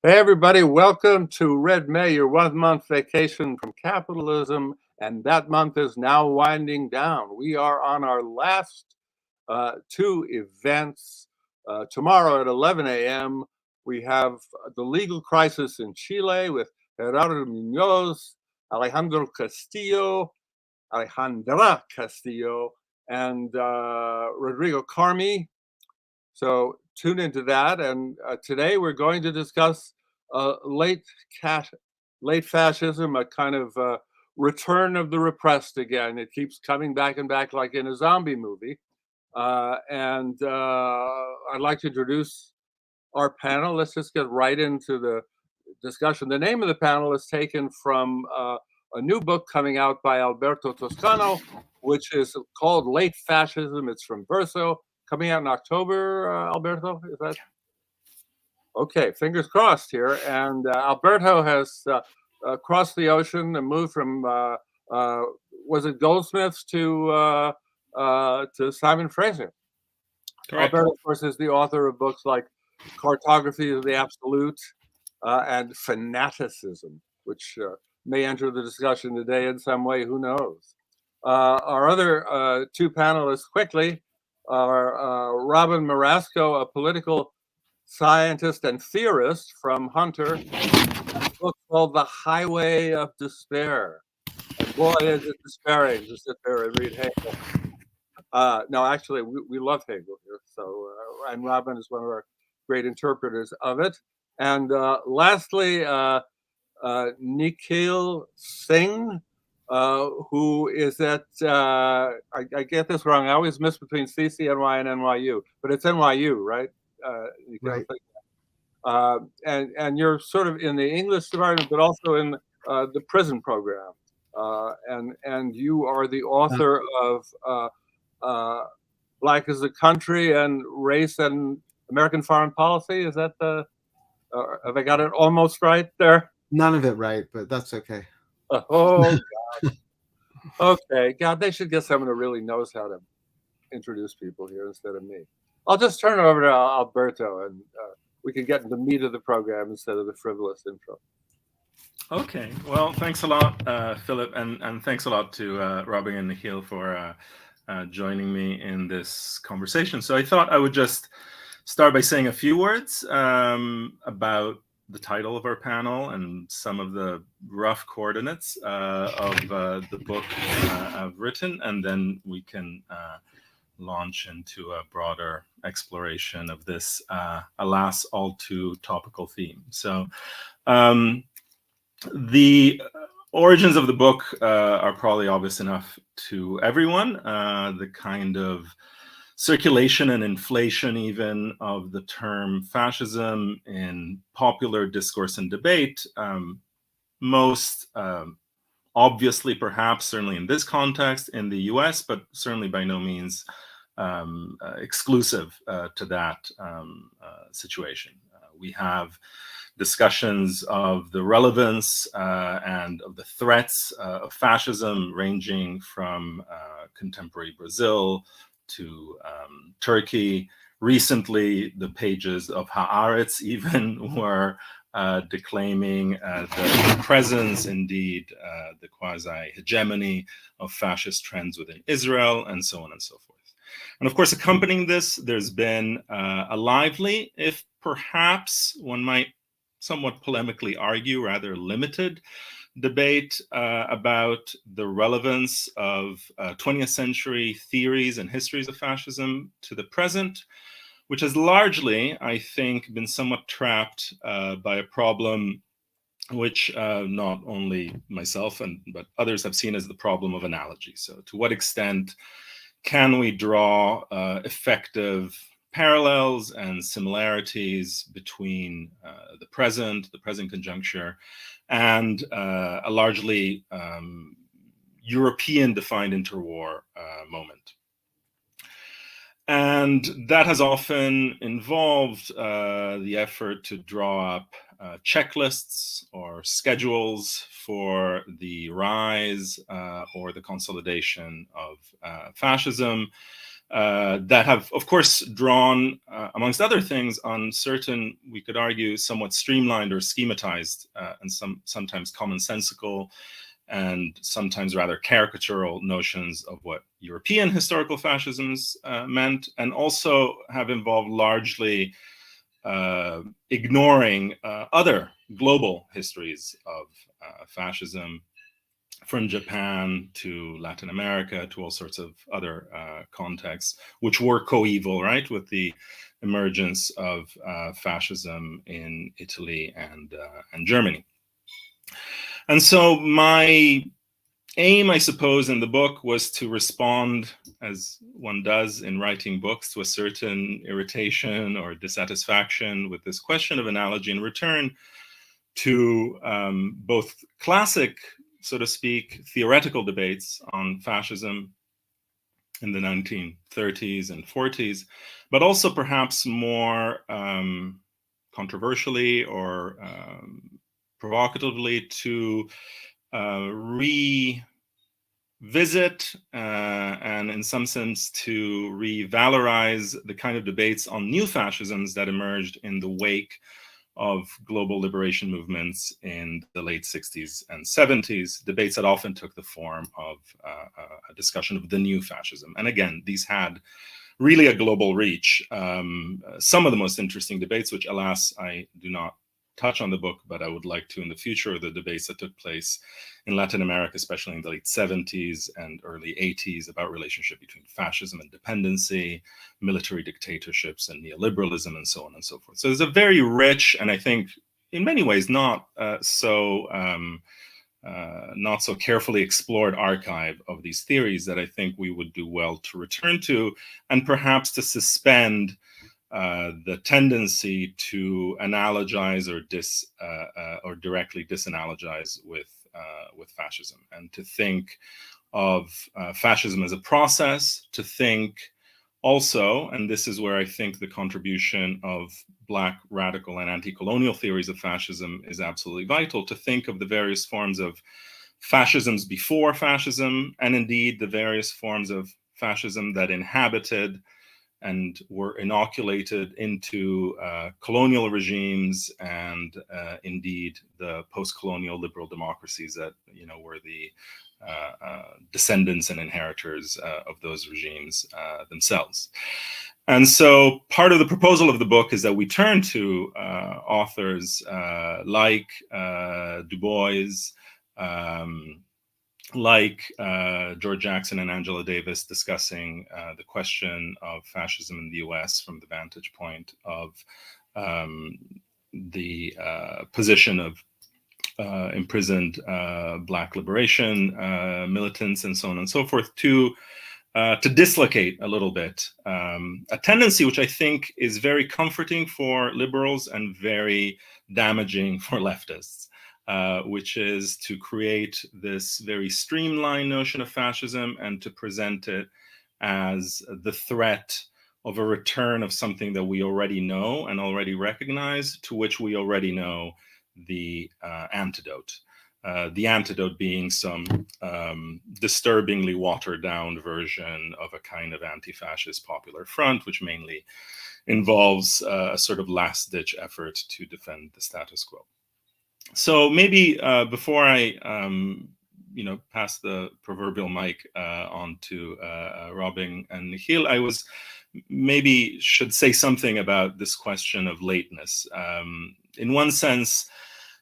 Hey, everybody, welcome to Red May, your 1 month vacation from capitalism. And that month is now winding down. We are on our last two events. Tomorrow at 11 a.m., we have the legal crisis in Chile with Gerardo Munoz, Alejandra Castillo, and Rodrigo Carmi. So tune into that. And today we're going to discuss late fascism, a kind of return of the repressed again. It keeps coming back and back like in a zombie movie. And I'd like to introduce our panel. Let's just get right into the discussion. The name of the panel is taken from a new book coming out by Alberto Toscano, which is called Late Fascism. It's from Verso, coming out in October, Alberto, is that? Okay, fingers crossed here. And Alberto has crossed the ocean and moved from, was it Goldsmiths to Simon Fraser. Correct. Alberto, of course, is the author of books like Cartography of the Absolute and Fanaticism, which may enter the discussion today in some way, who knows. Our other two panelists quickly are Robyn Marasco, a political scientist and theorist from Hunter, a book called The Highway of Despair. And boy, is it despairing to sit there and read Hegel. No, actually, we love Hegel here. So, and Robyn is one of our great interpreters of it. And lastly, Nikhil Singh, who is at, I get this wrong, I always miss between CCNY and NYU, but it's NYU, right? Right. And you're sort of in the English department, but also in the prison program. And you are the author of Black as a Country and Race and American Foreign Policy. Is that have I got it almost right there? None of it right, but that's okay. Oh, God. Okay, God, they should get someone who really knows how to introduce people here instead of me. I'll just turn it over to Alberto, and we can get into the meat of the program instead of the frivolous intro. Okay, well, thanks a lot, Philip, and thanks a lot to Robyn and Nikhil for joining me in this conversation. So I thought I would just start by saying a few words about the title of our panel and some of the rough coordinates of the book I've written, and then we can launch into a broader exploration of this, alas, all too topical theme. So the origins of the book are probably obvious enough to everyone. The kind of circulation and inflation even of the term fascism in popular discourse and debate, most obviously, perhaps, certainly in this context in the US, but certainly by no means exclusive to that situation. We have discussions of the relevance and of the threats of fascism ranging from contemporary Brazil to Turkey. Recently, the pages of Haaretz even were declaiming the presence, indeed, the quasi-hegemony of fascist trends within Israel, and so on and so forth. And of course, accompanying this, there's been a lively, if perhaps one might somewhat polemically argue, rather limited debate about the relevance of 20th century theories and histories of fascism to the present, which has largely, I think, been somewhat trapped by a problem which not only myself but others have seen as the problem of analogy. So to what extent can we draw effective parallels and similarities between the present conjuncture, and a largely European-defined interwar moment. And that has often involved the effort to draw up checklists or schedules for the rise or the consolidation of fascism, that have, of course, drawn, amongst other things, on certain, we could argue, somewhat streamlined or schematized and sometimes commonsensical and sometimes rather caricatural notions of what European historical fascisms meant, and also have involved largely ignoring other global histories of fascism, from Japan to Latin America to all sorts of other contexts, which were coeval, right, with the emergence of fascism in Italy and Germany. And so my aim, I suppose, in the book was to respond, as one does in writing books, to a certain irritation or dissatisfaction with this question of analogy, and return to both classic, so to speak, theoretical debates on fascism in the 1930s and 40s, but also perhaps more controversially or provocatively to revisit and in some sense to revalorize the kind of debates on new fascisms that emerged in the wake of global liberation movements in the late 60s and 70s, debates that often took the form of a discussion of the new fascism. And again, these had really a global reach. Some of the most interesting debates, which alas, I do not touch on the book, but I would like to in the future, the debates that took place in Latin America, especially in the late 70s and early 80s, about relationship between fascism and dependency, military dictatorships and neoliberalism, and so on and so forth. So there's a very rich, and I think in many ways not so carefully explored archive of these theories that I think we would do well to return to, and perhaps to suspend the tendency to analogize or directly disanalogize with fascism, and to think of fascism as a process, to think also, and this is where I think the contribution of Black radical and anti-colonial theories of fascism is absolutely vital, to think of the various forms of fascisms before fascism, and indeed the various forms of fascism that inhabited and were inoculated into colonial regimes, and indeed the post-colonial liberal democracies that were the descendants and inheritors of those regimes themselves. And so part of the proposal of the book is that we turn to authors like Du Bois, like George Jackson and Angela Davis, discussing the question of fascism in the US from the vantage point of the position of imprisoned Black liberation militants and so on and so forth, to dislocate a little bit a tendency which I think is very comforting for liberals and very damaging for leftists, which is to create this very streamlined notion of fascism and to present it as the threat of a return of something that we already know and already recognize, to which we already know the antidote. The antidote being some disturbingly watered down version of a kind of anti-fascist popular front, which mainly involves a sort of last ditch effort to defend the status quo. So maybe before I pass the proverbial mic on to Robyn and Nikhil, I maybe should say something about this question of lateness. In one sense,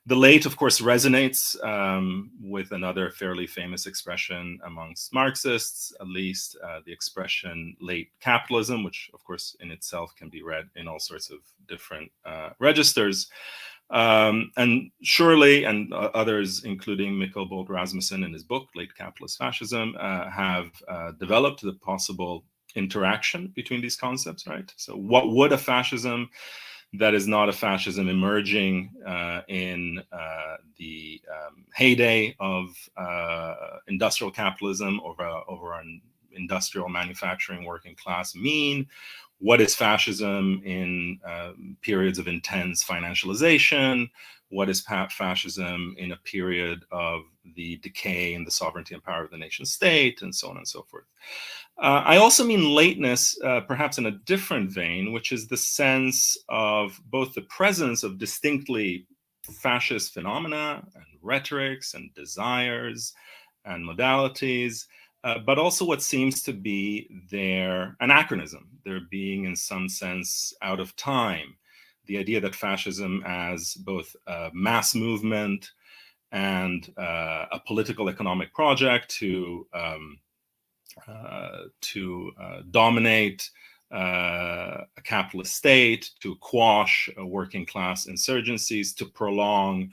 the late, of course, resonates with another fairly famous expression amongst Marxists, at least the expression late capitalism, which, of course, in itself can be read in all sorts of different registers. And surely, and others, including Mikkel Bolt Rasmussen in his book, Late Capitalist Fascism, have developed the possible interaction between these concepts, right? So what would a fascism that is not a fascism emerging in the heyday of industrial capitalism over an industrial manufacturing working class mean? What is fascism in periods of intense financialization? What is fascism in a period of the decay in the sovereignty and power of the nation state, and so on and so forth? I also mean lateness, perhaps in a different vein, which is the sense of both the presence of distinctly fascist phenomena and rhetorics and desires and modalities, but also what seems to be their anachronism, their being in some sense out of time. The idea that fascism as both a mass movement and a political economic project to dominate a capitalist state, to quash working class insurgencies, to prolong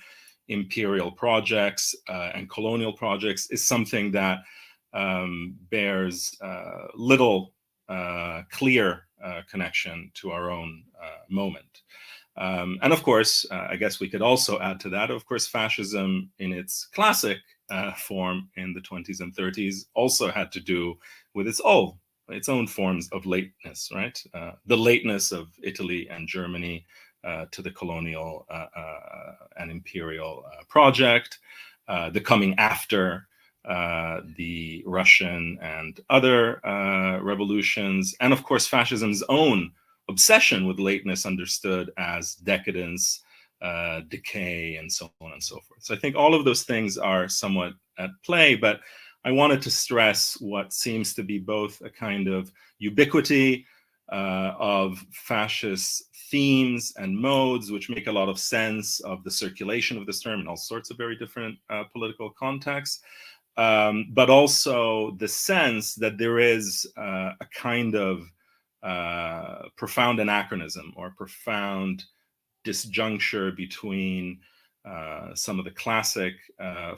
imperial projects and colonial projects is something that bears little clear connection to our own moment. And of course, I guess we could also add to that, of course, fascism in its classic form in the 20s and 30s also had to do with its own forms of lateness, right? The lateness of Italy and Germany to the colonial and imperial project, the coming after the Russian and other revolutions, and of course, fascism's own obsession with lateness understood as decadence, decay, and so on and so forth. So I think all of those things are somewhat at play, but I wanted to stress what seems to be both a kind of ubiquity of fascist themes and modes, which make a lot of sense of the circulation of this term in all sorts of very different political contexts, but also the sense that there is a kind of profound anachronism or profound disjuncture between some of the classic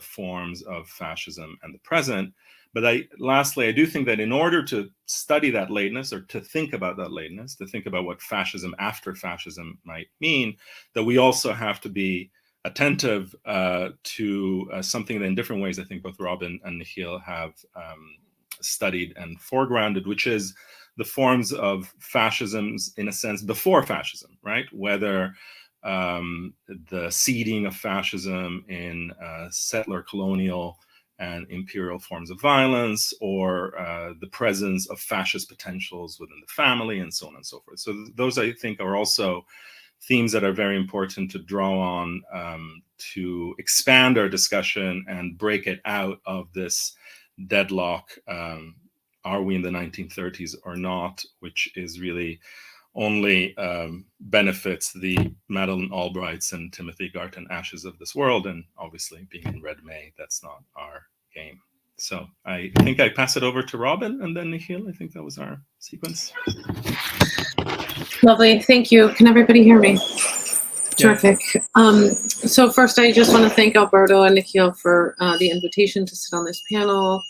forms of fascism and the present. But lastly, I do think that in order to study that lateness, or to think about that lateness, to think about what fascism after fascism might mean, that we also have to be attentive to something that in different ways I think both Robyn and Nikhil have studied and foregrounded, which is the forms of fascisms, in a sense, before fascism, right? Whether the seeding of fascism in settler, colonial, and imperial forms of violence, or the presence of fascist potentials within the family, and so on and so forth. So those, I think, are also themes that are very important to draw on to expand our discussion and break it out of this deadlock. Are we in the 1930s or not? Which is really only benefits the Madeleine Albrights and Timothy Garton Ashes of this world. And obviously being in Red May, that's not our game. So I think I pass it over to Robyn and then Nikhil. I think that was our sequence. Lovely, thank you. Can everybody hear me? Terrific. So first, I just want to thank Alberto and Nikhil for the invitation to sit on this panel.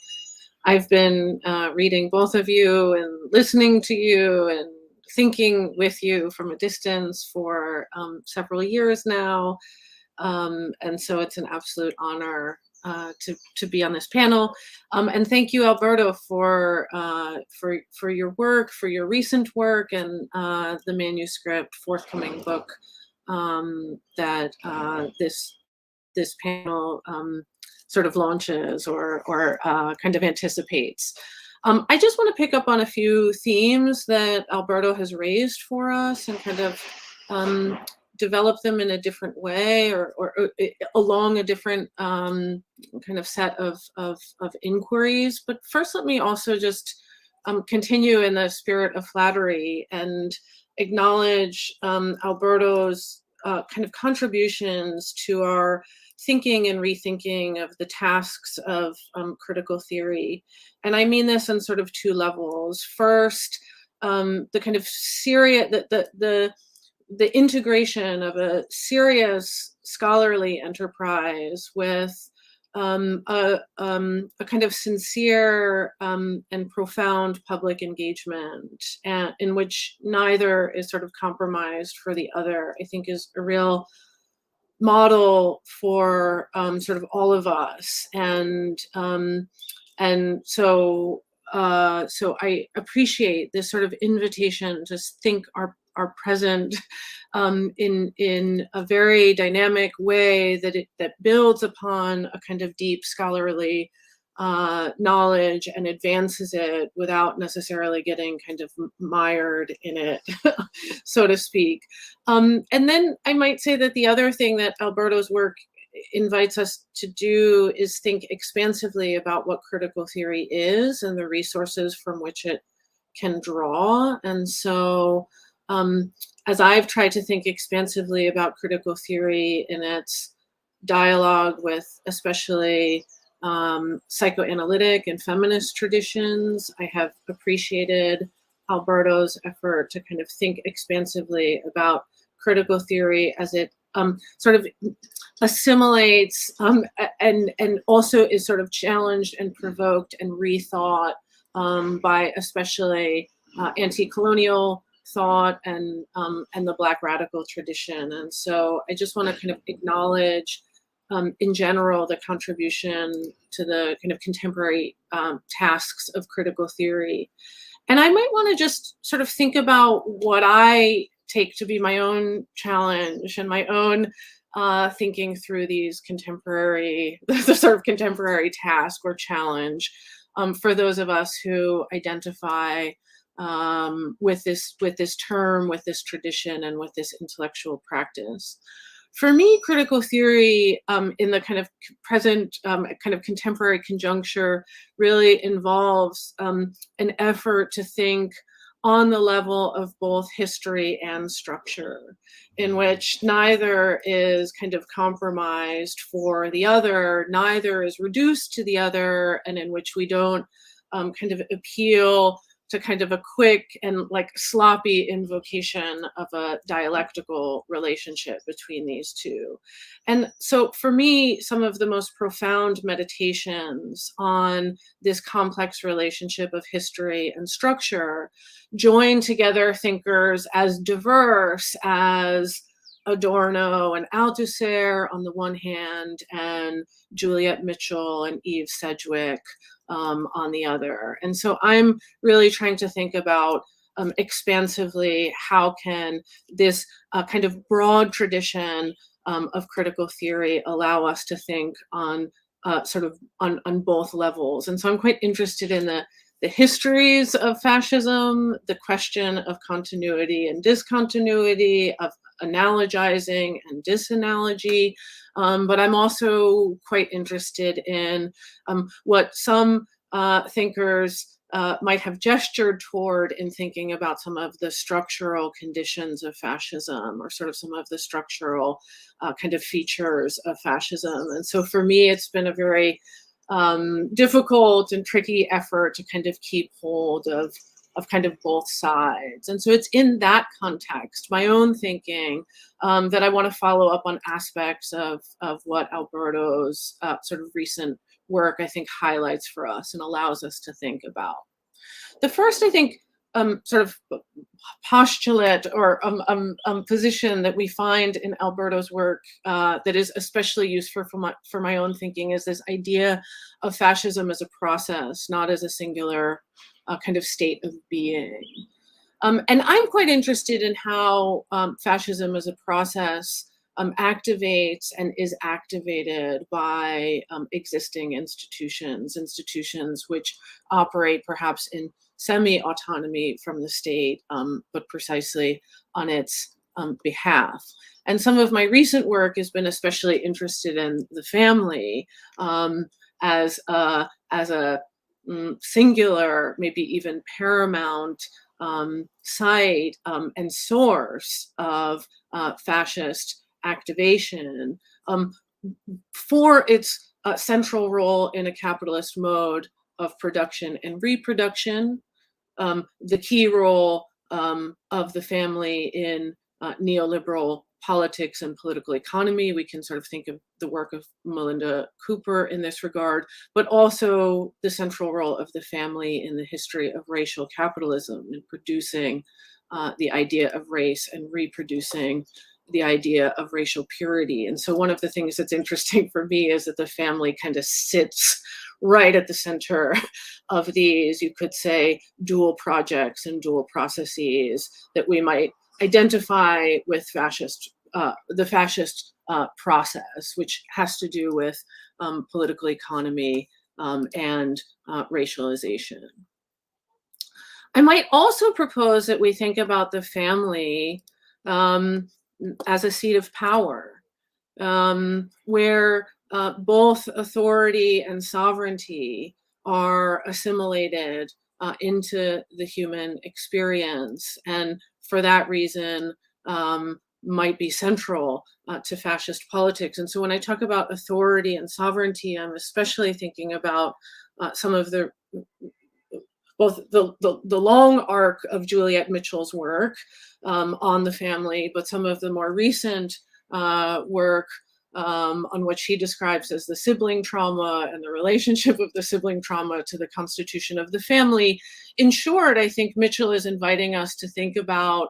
I've been reading both of you and listening to you and thinking with you from a distance for several years now. And so it's an absolute honor to be on this panel. And thank you, Alberto, for your work, for your recent work, and the manuscript forthcoming book that this panel sort of launches or kind of anticipates. I just want to pick up on a few themes that Alberto has raised for us and kind of develop them in a different way or along a different kind of set of inquiries. But first, let me also just continue in the spirit of flattery and acknowledge Alberto's kind of contributions to our thinking and rethinking of the tasks of critical theory. And I mean this on sort of two levels. First, the kind of serious, the integration of a serious scholarly enterprise with a kind of sincere and profound public engagement, and in which neither is sort of compromised for the other, I think is a real model for sort of all of us. And so so I appreciate this sort of invitation to think our present in a very dynamic way that builds upon a kind of deep scholarly knowledge and advances it without necessarily getting kind of mired in it, so to speak. And then I might say that the other thing that Alberto's work invites us to do is think expansively about what critical theory is and the resources from which it can draw. And so as I've tried to think expansively about critical theory in its dialogue with especially psychoanalytic and feminist traditions, I have appreciated Alberto's effort to kind of think expansively about critical theory as it sort of assimilates and also is sort of challenged and provoked and rethought by especially anti-colonial thought and the Black radical tradition. And so I just want to kind of acknowledge in general the contribution to the kind of contemporary tasks of critical theory. And I might want to just sort of think about what I take to be my own challenge and my own thinking through these contemporary, the sort of contemporary task or challenge for those of us who identify with this term, with this tradition, and with this intellectual practice. For me, critical theory in the kind of present, kind of contemporary conjuncture really involves an effort to think on the level of both history and structure, in which neither is kind of compromised for the other, neither is reduced to the other, and in which we don't kind of appeal to kind of a quick and like sloppy invocation of a dialectical relationship between these two. And so for me, some of the most profound meditations on this complex relationship of history and structure join together thinkers as diverse as Adorno and Althusser on the one hand, and Juliet Mitchell and Eve Sedgwick on the other. And so I'm really trying to think about expansively how can this kind of broad tradition of critical theory allow us to think on sort of on both levels. And so I'm quite interested in the histories of fascism, the question of continuity and discontinuity, of analogizing and disanalogy, but I'm also quite interested in what some thinkers might have gestured toward in thinking about some of the structural conditions of fascism, or sort of some of the structural kind of features of fascism. And so for me, it's been a very difficult and tricky effort to kind of keep hold of kind of both sides. And so it's in that context, my own thinking, that I want to follow up on aspects of what Alberto's sort of recent work, I think, highlights for us and allows us to think about. The first, I think, sort of postulate or position that we find in Alberto's work that is especially useful for my own thinking is this idea of fascism as a process, not as a singular kind of state of being. And I'm quite interested in how fascism as a process activates and is activated by existing institutions which operate perhaps in semi-autonomy from the state, but precisely on its behalf. And some of my recent work has been especially interested in the family as a singular, maybe even paramount site and source of fascist activation for its central role in a capitalist mode of production and reproduction, the key role of the family in neoliberal politics and political economy. We can sort of think of the work of Melinda Cooper in this regard, but also the central role of the family in the history of racial capitalism in producing the idea of race and reproducing the idea of racial purity. And so one of the things that's interesting for me is that the family kind of sits right at the center of these, you could say, dual projects and dual processes that we might identify with the fascist process, which has to do with political economy and racialization. I might also propose that we think about the family as a seat of power, where both authority and sovereignty are assimilated into the human experience, and for that reason might be central to fascist politics. And so when I talk about authority and sovereignty, I'm especially thinking about some of both the long arc of Juliet Mitchell's work on the family, but some of the more recent work on what she describes as the sibling trauma and the relationship of the sibling trauma to the constitution of the family. In short, I think Mitchell is inviting us to think about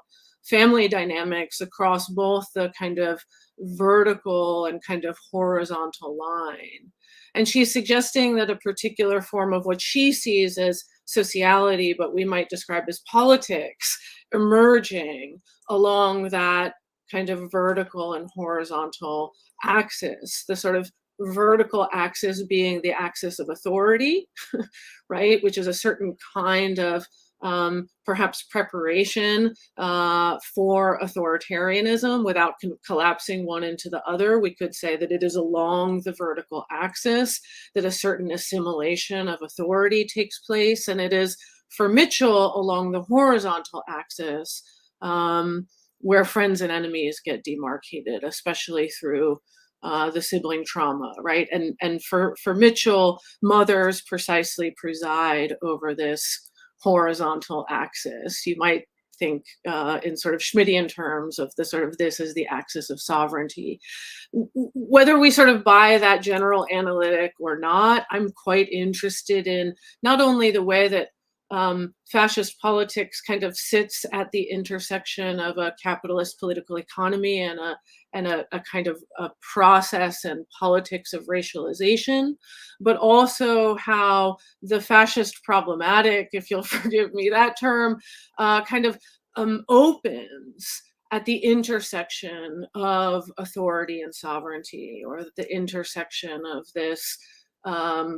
family dynamics across both the kind of vertical and kind of horizontal line. And she's suggesting that a particular form of what she sees as sociality, but we might describe as politics, emerging along that kind of vertical and horizontal axis, the sort of vertical axis being the axis of authority, right, which is a certain kind of perhaps preparation for authoritarianism without collapsing one into the other. We could say that it is along the vertical axis that a certain assimilation of authority takes place, and it is for Mitchell along the horizontal axis where friends and enemies get demarcated, especially through the sibling trauma, right? And for Mitchell, mothers precisely preside over this horizontal axis. You might think in sort of Schmittian terms of the sort of this as the axis of sovereignty. Whether we sort of buy that general analytic or not, I'm quite interested in not only the way that fascist politics kind of sits at the intersection of a capitalist political economy and a kind of a process and politics of racialization, but also how the fascist problematic, if you'll forgive me that term, kind of opens at the intersection of authority and sovereignty, or the intersection of this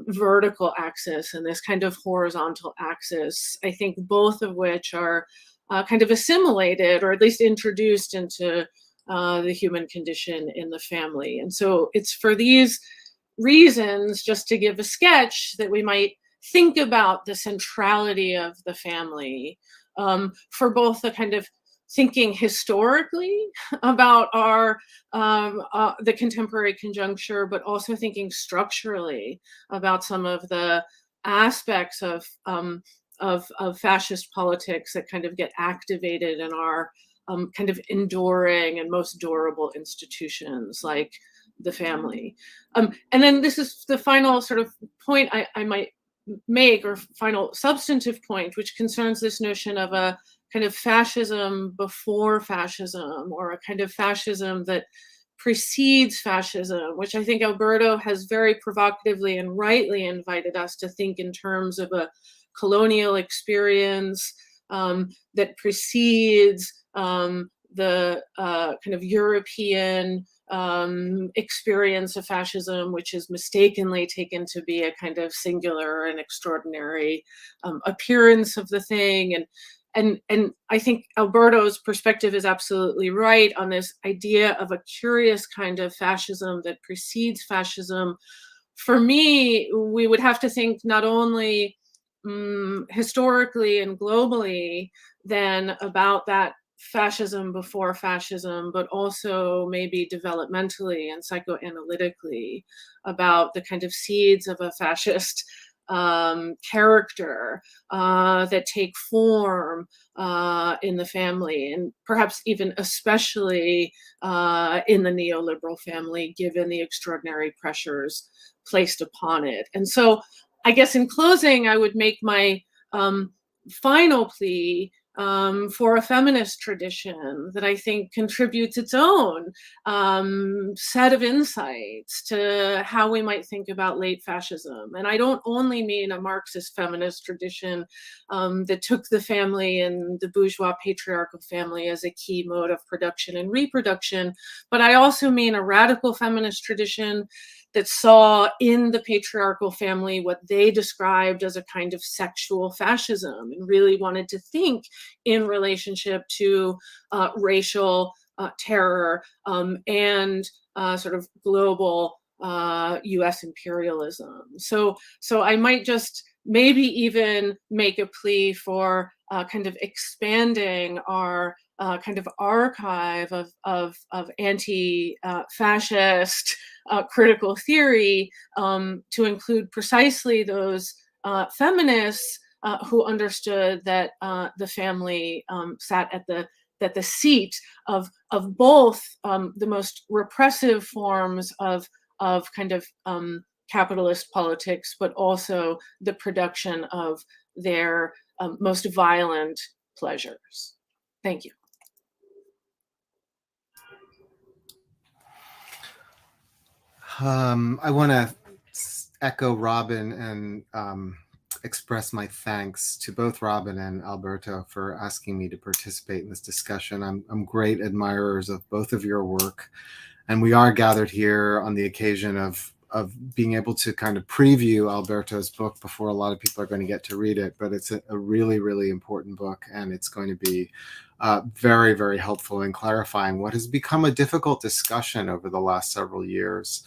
vertical axis and this kind of horizontal axis, I think both of which are kind of assimilated or at least introduced into the human condition in the family. And so it's for these reasons, just to give a sketch, that we might think about the centrality of the family for both the kind of thinking historically about our the contemporary conjuncture, but also thinking structurally about some of the aspects of fascist politics that kind of get activated in our kind of enduring and most durable institutions like the family. And then this is the final sort of point I might make, or final substantive point, which concerns this notion of a kind of fascism before fascism, or a kind of fascism that precedes fascism, which I think Alberto has very provocatively and rightly invited us to think in terms of a colonial experience that precedes the kind of European experience of fascism, which is mistakenly taken to be a kind of singular and extraordinary appearance of the thing. And I think Alberto's perspective is absolutely right on this idea of a curious kind of fascism that precedes fascism. For me, we would have to think not only historically and globally then about that fascism before fascism, but also maybe developmentally and psychoanalytically about the kind of seeds of a fascist character that take form in the family, and perhaps even especially in the neoliberal family, given the extraordinary pressures placed upon it. And so I guess in closing, I would make my final plea for a feminist tradition that I think contributes its own set of insights to how we might think about late fascism. And I don't only mean a Marxist feminist tradition that took the family and the bourgeois patriarchal family as a key mode of production and reproduction, but I also mean a radical feminist tradition that saw in the patriarchal family what they described as a kind of sexual fascism, and really wanted to think in relationship to racial terror and sort of global US imperialism. So I might just maybe even make a plea for kind of expanding our kind of archive of anti-fascist critical theory to include precisely those feminists who understood that the family sat at the seat of both the most repressive forms of kind of capitalist politics, but also the production of their most violent pleasures. Thank you. I want to echo Robyn and express my thanks to both Robyn and Alberto for asking me to participate in this discussion. I'm great admirers of both of your work, and we are gathered here on the occasion of being able to kind of preview Alberto's book before a lot of people are going to get to read it. But it's a really, really important book, and it's going to be very, very helpful in clarifying what has become a difficult discussion over the last several years.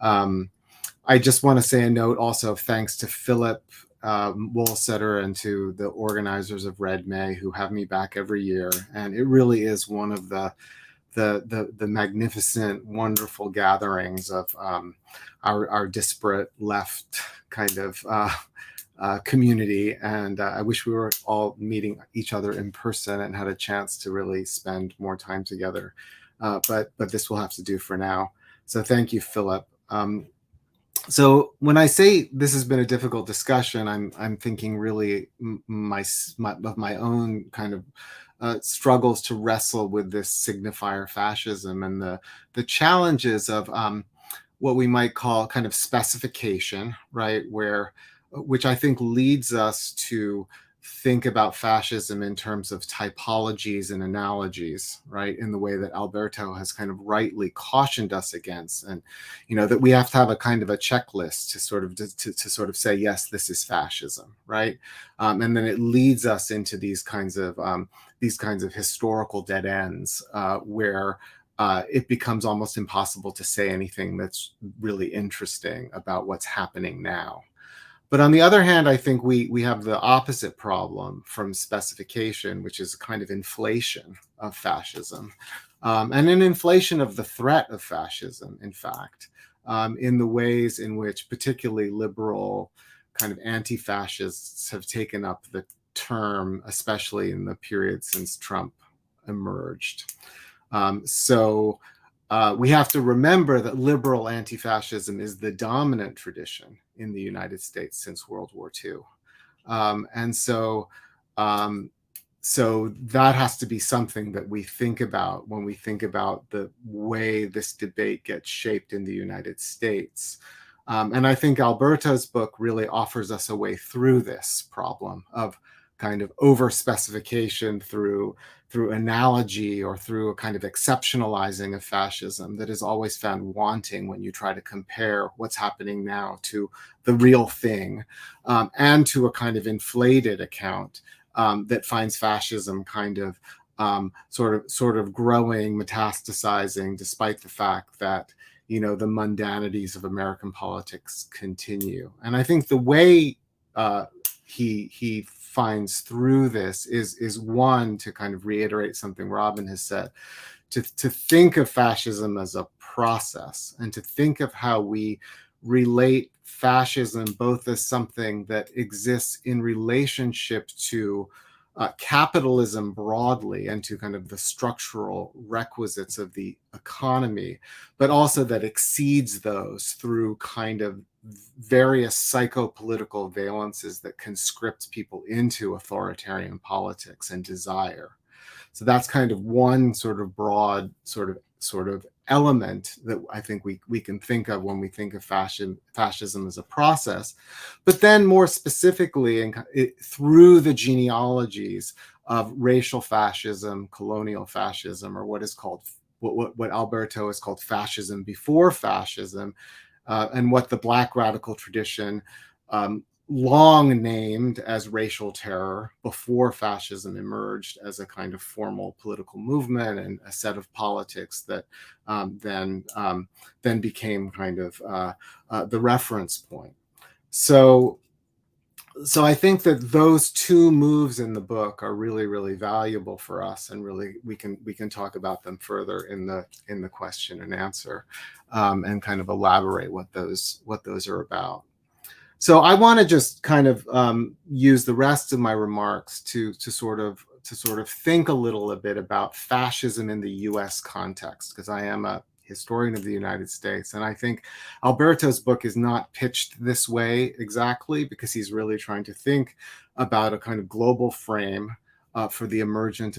I just want to say a note also of thanks to Philip Wohlstetter and to the organizers of Red May, who have me back every year. And it really is one of the magnificent, wonderful gatherings of our disparate left kind of community. And I wish we were all meeting each other in person and had a chance to really spend more time together. But this will have to do for now. So thank you, Philip. So when I say this has been a difficult discussion, I'm thinking really of my own kind of struggles to wrestle with this signifier fascism and the challenges of what we might call kind of specification, right? Which I think leads us to think about fascism in terms of typologies and analogies, right? In the way that Alberto has kind of rightly cautioned us against, and that we have to have a kind of a checklist to sort of say, yes, this is fascism, right? And then it leads us into these kinds of historical dead ends where it becomes almost impossible to say anything that's really interesting about what's happening now. But on the other hand, I think we have the opposite problem from specification, which is a kind of inflation of fascism, and an inflation of the threat of fascism, in fact, in the ways in which particularly liberal kind of anti-fascists have taken up the term, especially in the period since Trump emerged. We have to remember that liberal anti-fascism is the dominant tradition in the United States since World War II. So that has to be something that we think about when we think about the way this debate gets shaped in the United States. And I think Alberto's book really offers us a way through this problem of kind of over-specification through analogy or through a kind of exceptionalizing of fascism that is always found wanting when you try to compare what's happening now to the real thing, and to a kind of inflated account that finds fascism kind of sort of growing, metastasizing, despite the fact that the mundanities of American politics continue. And I think the way he finds through this is one, to kind of reiterate something Robyn has said, to think of fascism as a process, and to think of how we relate fascism both as something that exists in relationship to capitalism broadly and to kind of the structural requisites of the economy, but also that exceeds those through kind of various psychopolitical valences that conscript people into authoritarian politics and desire. So that's kind of one sort of broad sort of element that I think we can think of when we think of fascism as a process. But then more specifically, through the genealogies of racial fascism, colonial fascism, or what is called what Alberto has called fascism before fascism, and what the Black radical tradition long named as racial terror before fascism emerged as a kind of formal political movement and a set of politics that then became kind of the reference point. So I think that those two moves in the book are really, really valuable for us, and really we can talk about them further in the question and answer, and kind of elaborate what those are about. So I want to just kind of use the rest of my remarks to sort of think a little bit about fascism in the U.S. context, because I am a historian of the United States, and I think Alberto's book is not pitched this way exactly, because he's really trying to think about a kind of global frame for the emergence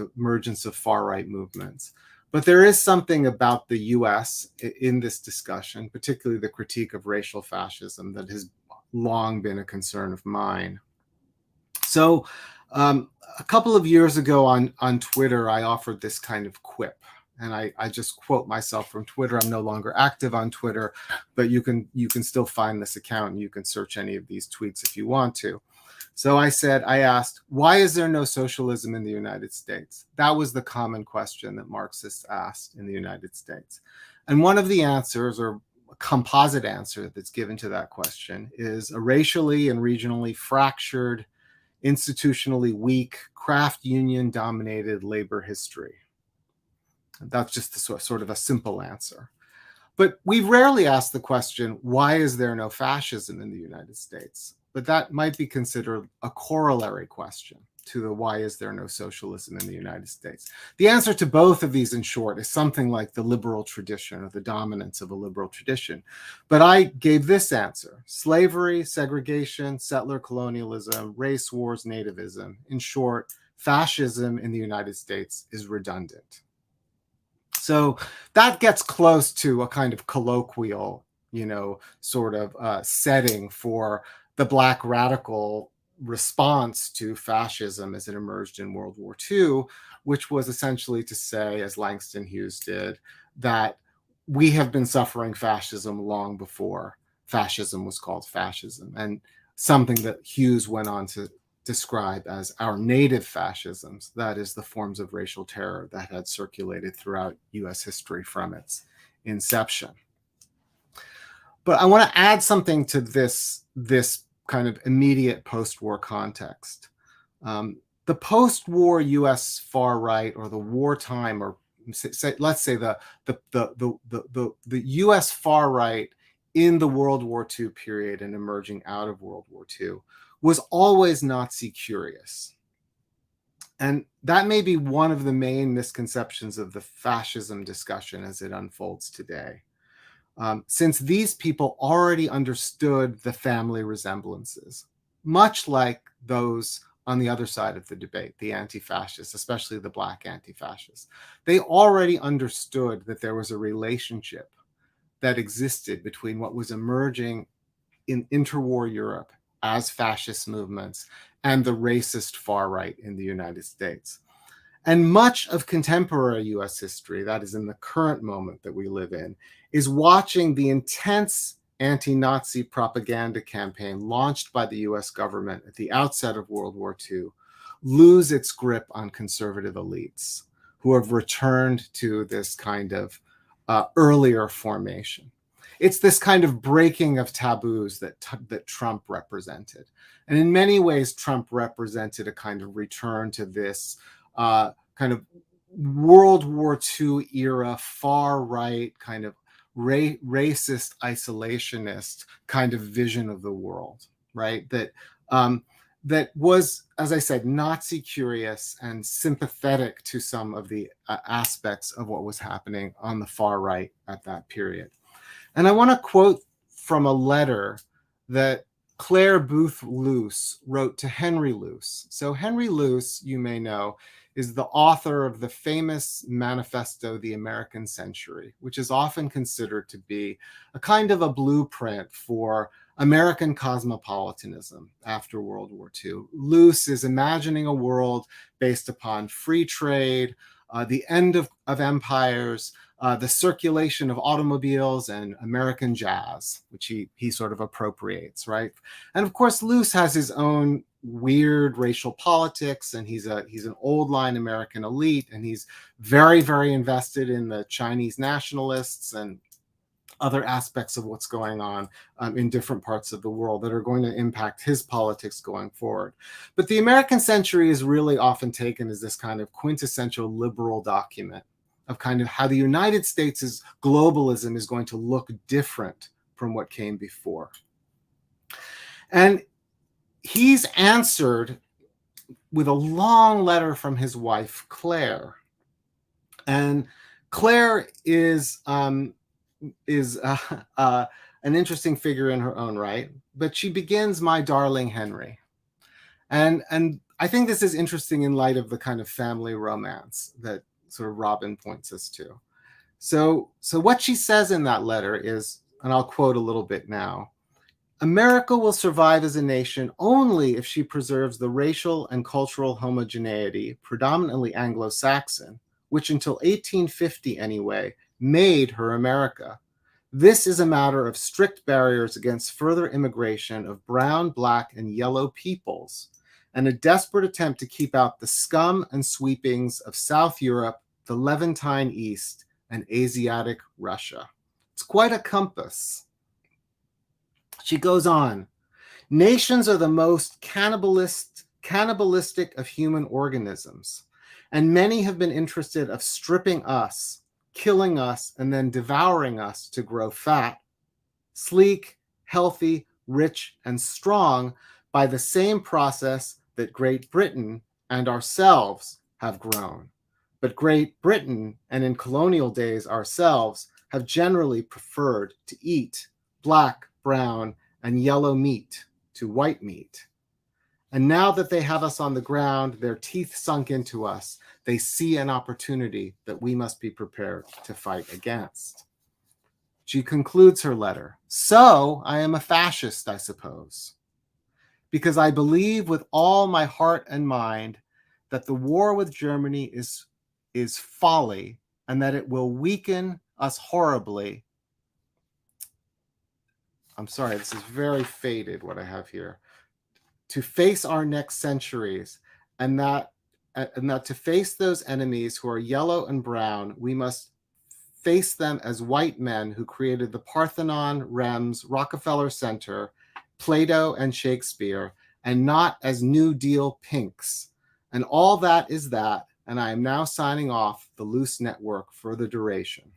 of far-right movements. But there is something about the U.S. in this discussion, particularly the critique of racial fascism, that has long been a concern of mine. So a couple of years ago on Twitter, I offered this kind of quip, and I just quote myself from Twitter. I'm no longer active on Twitter, but you can still find this account, and you can search any of these tweets if you want to. So I asked, why is there no socialism in the United States? That was the common question that Marxists asked in the United States. And one of the answers, or composite answer that's given to that question, is a racially and regionally fractured, institutionally weak, craft union dominated labor history. That's just sort of a simple answer. But we rarely ask the question, why is there no fascism in the United States? But that might be considered a corollary question to the why is there no socialism in the United States. The answer to both of these, in short, is something like the liberal tradition, or the dominance of a liberal tradition. But I gave this answer: slavery, segregation, settler colonialism, race wars, nativism. In short, fascism in the United States is redundant. So that gets close to a kind of colloquial, sort of setting for the Black radical response to fascism as it emerged in World War II, which was essentially to say, as Langston Hughes did, that we have been suffering fascism long before fascism was called fascism, and something that Hughes went on to describe as our native fascisms, that is, the forms of racial terror that had circulated throughout US history from its inception. But I want to add something to this kind of immediate post-war context. The post-war US far right, or the wartime, or let's say the US far right in the World War II period and emerging out of World War II, was always Nazi curious. And that may be one of the main misconceptions of the fascism discussion as it unfolds today. Since these people already understood the family resemblances, much like those on the other side of the debate, the anti-fascists, especially the Black anti-fascists. They already understood that there was a relationship that existed between what was emerging in interwar Europe as fascist movements and the racist far right in the United States. And much of contemporary US history, that is in the current moment that we live in, is watching the intense anti-Nazi propaganda campaign launched by the US government at the outset of World War II lose its grip on conservative elites who have returned to this kind of earlier formation. It's this kind of breaking of taboos that Trump represented. And in many ways, Trump represented a kind of return to this kind of World War II era, far right, kind of racist, isolationist kind of vision of the world, right? That was, as I said, Nazi curious and sympathetic to some of the aspects of what was happening on the far right at that period. And I want to quote from a letter that Claire Booth Luce wrote to Henry Luce. So Henry Luce, you may know, is the author of the famous manifesto, The American Century, which is often considered to be a kind of a blueprint for American cosmopolitanism after World War II. Luce is imagining a world based upon free trade, the end of empires, the circulation of automobiles and American jazz, which he sort of appropriates, right? And of course, Luce has his own weird racial politics, and he's an old line American elite, and he's very, very invested in the Chinese nationalists and other aspects of what's going on in different parts of the world that are going to impact his politics going forward. But the American Century is really often taken as this kind of quintessential liberal document of kind of how the United States' globalism is going to look different from what came before. And he's answered with a long letter from his wife, Claire. And Claire is an interesting figure in her own right, but she begins, "My darling Henry." And I think this is interesting in light of the kind of family romance that sort of Robyn points us to. So what she says in that letter is, and I'll quote a little bit now, "America will survive as a nation only if she preserves the racial and cultural homogeneity, predominantly Anglo-Saxon, which until 1850 anyway, made her America. This is a matter of strict barriers against further immigration of brown, black, and yellow peoples, and a desperate attempt to keep out the scum and sweepings of South Europe, the Levantine East, and Asiatic Russia." It's quite a compass. She goes on, "Nations are the most cannibalistic of human organisms, and many have been interested of stripping us, killing us, and then devouring us to grow fat, sleek, healthy, rich, and strong by the same process that Great Britain and ourselves have grown. But Great Britain, and in colonial days ourselves, have generally preferred to eat black, brown, and yellow meat to white meat. And now that they have us on the ground, their teeth sunk into us, they see an opportunity that we must be prepared to fight against." She concludes her letter, "So I am a fascist, I suppose, because I believe with all my heart and mind that the war with Germany is folly, and that it will weaken us horribly." I'm sorry, this is very faded, what I have here. "To face our next centuries, and that to face those enemies who are yellow and brown, we must face them as white men who created the Parthenon, Rems, Rockefeller Center, Plato, and Shakespeare, and not as New Deal pinks. And all that is that, and I am now signing off the Loose Network for the duration."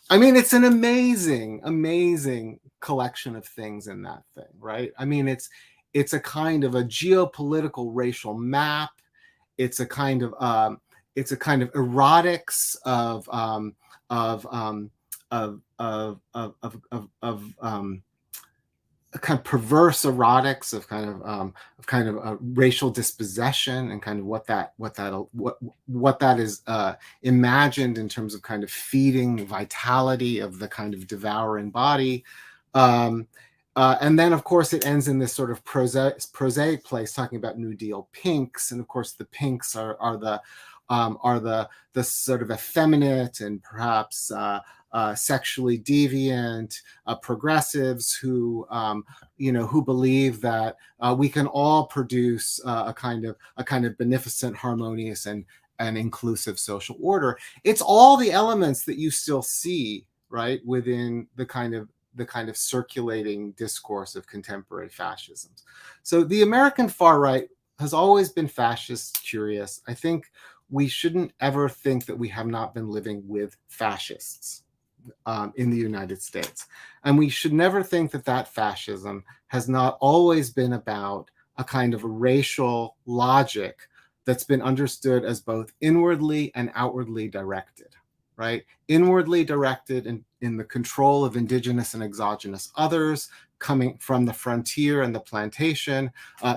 I mean, it's an amazing, amazing collection of things in that thing, right? I mean, it's a kind of a geopolitical racial map. It's a kind of erotics of kind of perverse erotics of kind of racial dispossession, and kind of what that is imagined in terms of kind of feeding the vitality of the kind of devouring body. And then, of course, it ends in this sort of prosaic place talking about New Deal pinks, and of course, the pinks are the sort of effeminate and perhaps sexually deviant progressives who believe that we can all produce a kind of beneficent, harmonious, and inclusive social order. It's all the elements that you still see, right, within the kind of circulating discourse of contemporary fascisms. So the American far right has always been fascist curious. I think we shouldn't ever think that we have not been living with fascists in the United States. And we should never think that fascism has not always been about a kind of racial logic that's been understood as both inwardly and outwardly directed, right? Inwardly directed in the control of indigenous and exogenous others, coming from the frontier and the plantation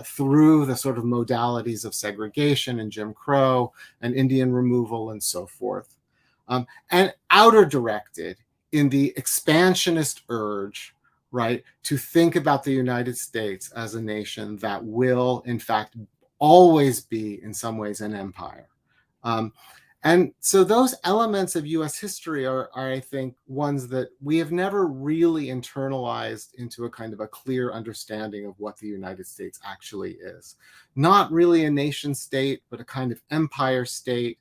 through the sort of modalities of segregation and Jim Crow and Indian removal and so forth. And outer directed in the expansionist urge, right, to think about the United States as a nation that will, in fact, always be, in some ways, an empire. And so those elements of US history are, I think, ones that we have never really internalized into a kind of a clear understanding of what the United States actually is. Not really a nation state, but a kind of empire state,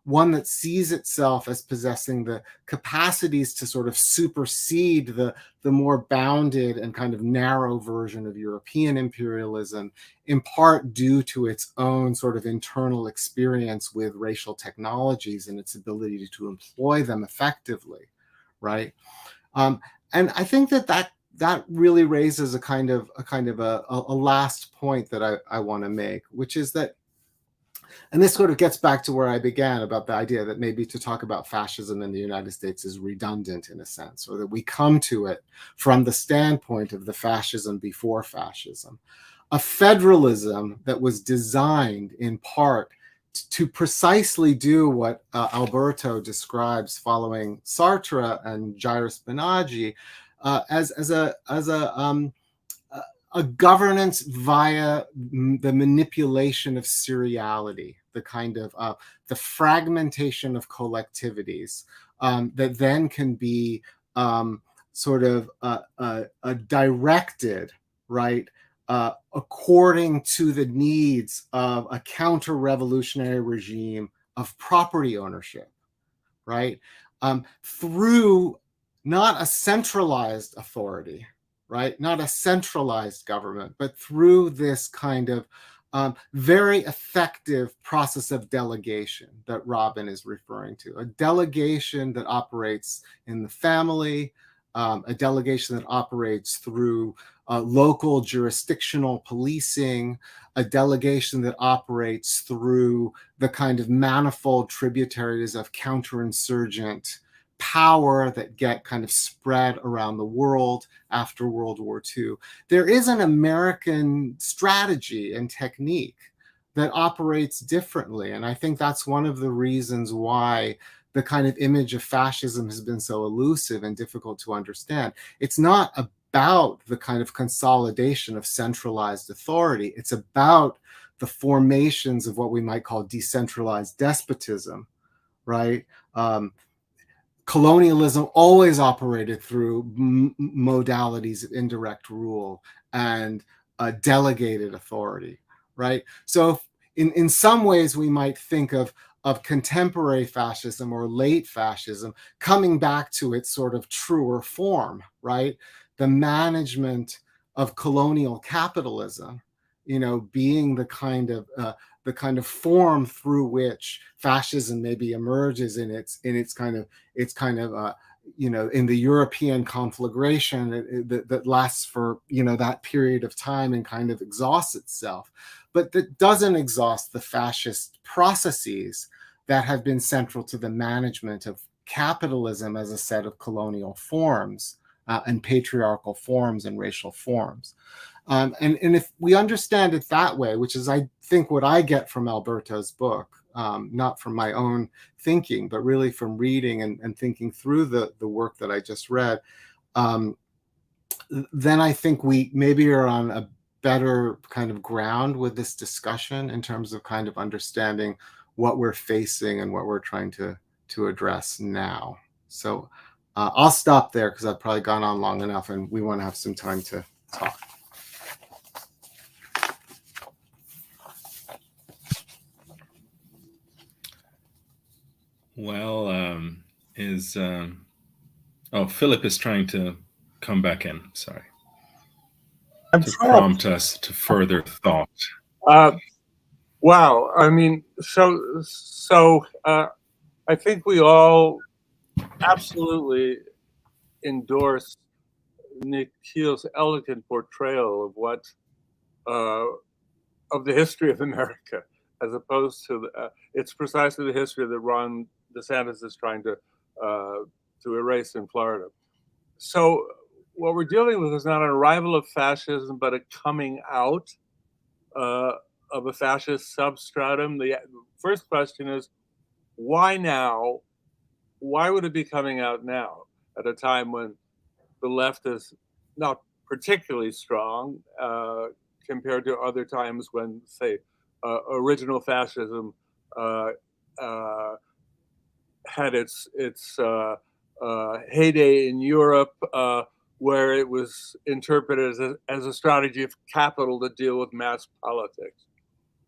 one that sees itself as possessing the capacities to sort of supersede the more bounded and kind of narrow version of European imperialism, in part due to its own sort of internal experience with racial technologies and its ability to employ them effectively, right? And I think that really raises a kind of a last point that I want to make, which is that, and this sort of gets back to where I began about the idea that maybe to talk about fascism in the United States is redundant in a sense, or that we come to it from the standpoint of the fascism before fascism. A federalism that was designed in part to precisely do what Alberto describes following Sartre and Jairus Banaji as a governance via the manipulation of seriality, the kind of the fragmentation of collectivities that then can be sort of directed, right, according to the needs of a counter-revolutionary regime of property ownership, right, through not a centralized authority, right? Not a centralized government, but through this kind of very effective process of delegation that Robyn is referring to. A delegation that operates in the family, a delegation that operates through local jurisdictional policing, a delegation that operates through the kind of manifold tributaries of counterinsurgent power that get kind of spread around the world after World War II. There is an American strategy and technique that operates differently. And I think that's one of the reasons why the kind of image of fascism has been so elusive and difficult to understand. It's not about the kind of consolidation of centralized authority. It's about the formations of what we might call decentralized despotism, right? Colonialism always operated through modalities of indirect rule and delegated authority, right? So in some ways we might think of contemporary fascism or late fascism coming back to its sort of truer form, right? The management of colonial capitalism, you know, being the kind of form through which fascism maybe emerges in its kind of you know, in the European conflagration that lasts for, you know, that period of time and kind of exhausts itself, but that doesn't exhaust the fascist processes that have been central to the management of capitalism as a set of colonial forms and patriarchal forms and racial forms. And if we understand it that way, which is, I think, what I get from Alberto's book, not from my own thinking, but really from reading and thinking through the work that I just read, then I think we maybe are on a better kind of ground with this discussion in terms of kind of understanding what we're facing and what we're trying to address now. So I'll stop there because I've probably gone on long enough and we want to have some time to talk. Well, Philip is trying to come back in. Sorry. To prompt us to further thought. Wow. I mean, so I think we all absolutely endorse Nikhil's elegant portrayal of what of the history of America, as opposed to it's precisely the history that Ron DeSantis is trying to erase in Florida. So what we're dealing with is not an arrival of fascism, but a coming out of a fascist substratum. The first question is, why now? Why would it be coming out now at a time when the left is not particularly strong compared to other times when, say, original fascism had its heyday in Europe, where it was interpreted as a strategy of capital to deal with mass politics.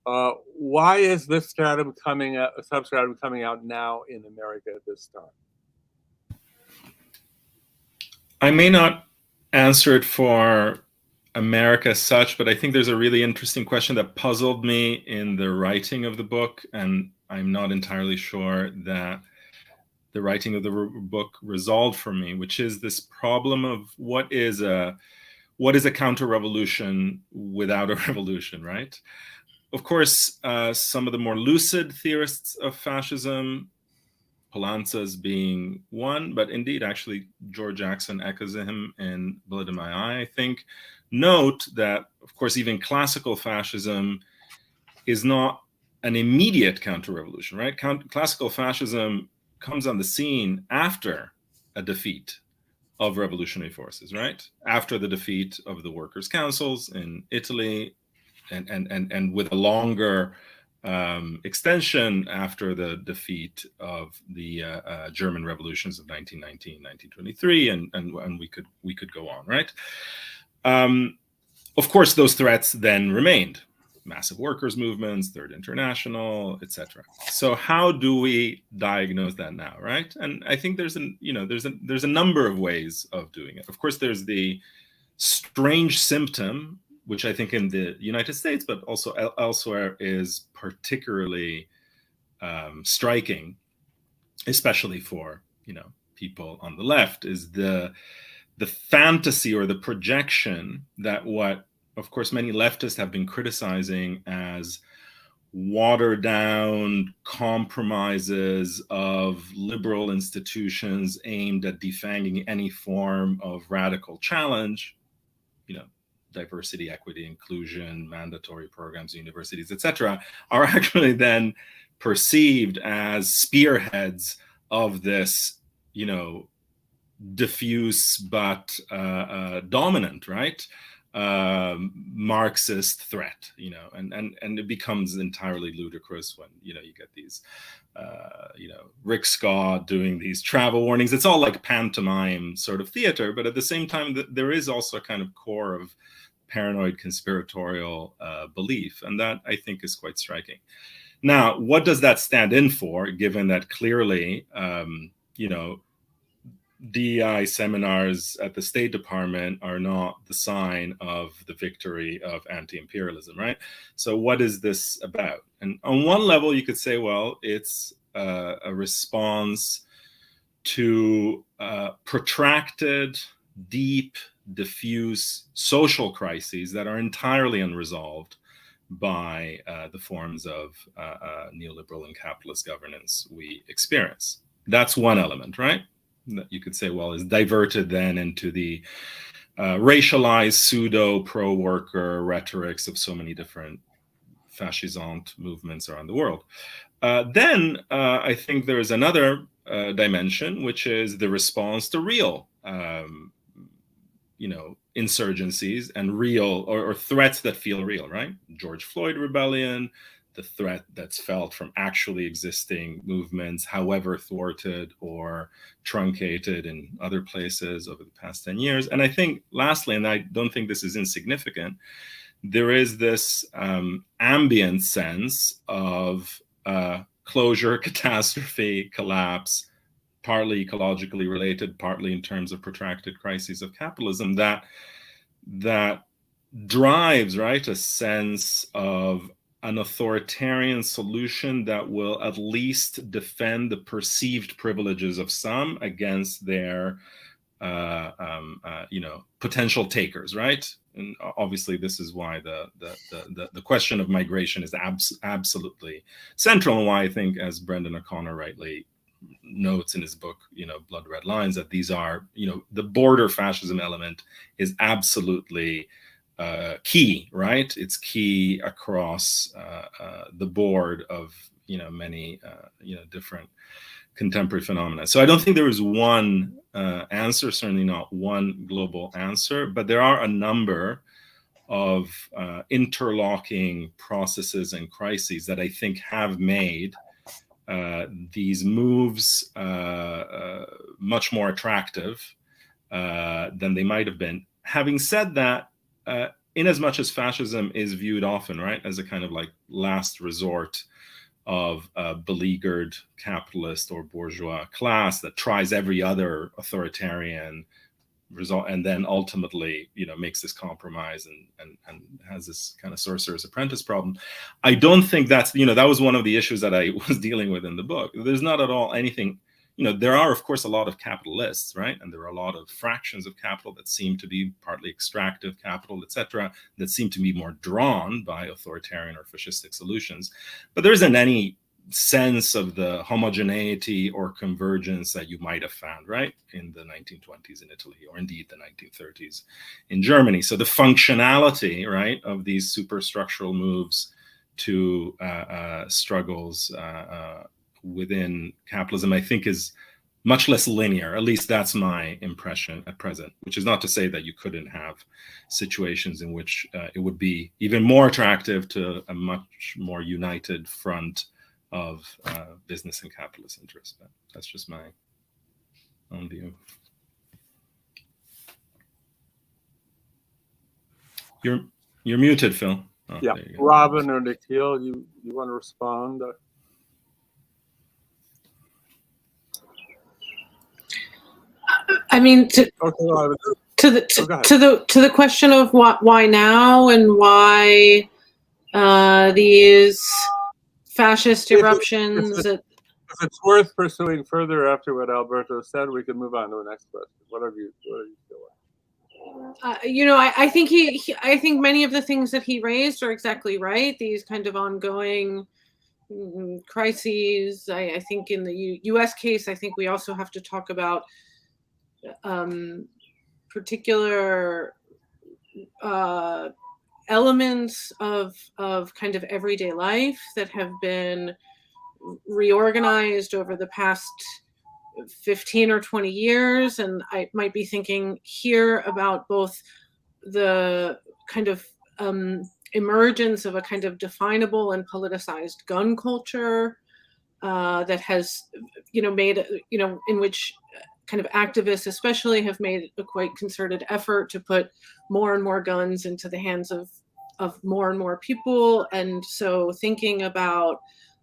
Why is this substratum coming out now in America at this time? I may not answer it for America as such, but I think there's a really interesting question that puzzled me in the writing of the book, and I'm not entirely sure that the writing of the book resolved for me, which is this problem of what is a counter-revolution without a revolution, right? Of course, some of the more lucid theorists of fascism, Polanca's being one, but indeed, actually, George Jackson echoes him in Blood in My Eye, I think, note that, of course, even classical fascism is not an immediate counter-revolution, right? Classical fascism comes on the scene after a defeat of revolutionary forces, right? After the defeat of the workers' councils in Italy, and with a longer extension after the defeat of the German revolutions of 1919, 1923, and we could go on, right? Of course, those threats then remained: massive workers' movements, Third International, etc. So how do we diagnose that now, right? And I think there's a number of ways of doing it. Of course, there's the strange symptom, which I think in the United States, but also elsewhere, is particularly striking, especially for people on the left, is the fantasy or the projection that what, of course, many leftists have been criticizing as watered down compromises of liberal institutions aimed at defanging any form of radical challenge, diversity, equity, inclusion, mandatory programs, universities, etc., are actually then perceived as spearheads of this, diffuse but dominant, right, Marxist threat, and it becomes entirely ludicrous when you get these Rick Scott doing these travel warnings. It's all like pantomime sort of theater, but at the same time there is also a kind of core of paranoid conspiratorial belief, and that I think is quite striking. Now, what does that stand in for, given that clearly DEI seminars at the State Department are not the sign of the victory of anti-imperialism, right? So what is this about? And on one level, you could say, well, it's a response to protracted, deep, diffuse social crises that are entirely unresolved by the forms of neoliberal and capitalist governance we experience. That's one element, right? That you could say, well, is diverted then into the racialized pseudo pro-worker rhetorics of so many different fascisant movements around the world. Then I think there is another dimension, which is the response to real, insurgencies and real or threats that feel real, right? George Floyd rebellion, the threat that's felt from actually existing movements, however thwarted or truncated in other places over the past 10 years. And I think lastly, and I don't think this is insignificant, there is this ambient sense of closure, catastrophe, collapse, partly ecologically related, partly in terms of protracted crises of capitalism, that drives, right, a sense of an authoritarian solution that will at least defend the perceived privileges of some against their potential takers, right? And obviously this is why the question of migration is absolutely central, and why I think, as Brendan O'Connor rightly notes in his book, Blood Red Lines, that these are, the border fascism element is absolutely key, right? It's key across the board of, many, different contemporary phenomena. So I don't think there is one answer, certainly not one global answer, but there are a number of interlocking processes and crises that I think have made these moves much more attractive than they might have been. Having said that, in as much as fascism is viewed often, right, as a kind of like last resort of a beleaguered capitalist or bourgeois class that tries every other authoritarian result and then ultimately, makes this compromise and has this kind of sorcerer's apprentice problem. I don't think that's, that was one of the issues that I was dealing with in the book. There's not at all anything, there are, of course, a lot of capitalists, right? And there are a lot of fractions of capital that seem to be partly extractive capital, etc., that seem to be more drawn by authoritarian or fascistic solutions. But there isn't any sense of the homogeneity or convergence that you might have found, right, in the 1920s in Italy, or indeed the 1930s in Germany. So the functionality, right, of these superstructural moves to struggles within capitalism, I think, is much less linear. At least that's my impression at present, which is not to say that you couldn't have situations in which it would be even more attractive to a much more united front of business and capitalist interests. But that's just my own view. You're muted, Phil. Oh, yeah, Robyn or Nikhil, you want to respond? I mean, to the question of why now and why these fascist eruptions. If it's worth pursuing further after what Alberto said, we can move on to the next question. Whatever you feel like. I think I think many of the things that he raised are exactly right. These kind of ongoing crises. I think in the U.S. case, I think we also have to talk about particular elements of kind of everyday life that have been reorganized over the past 15 or 20 years. And I might be thinking here about both the kind of emergence of a kind of definable and politicized gun culture that has, made, in which kind of activists especially have made a quite concerted effort to put more and more guns into the hands of more and more people. And so thinking about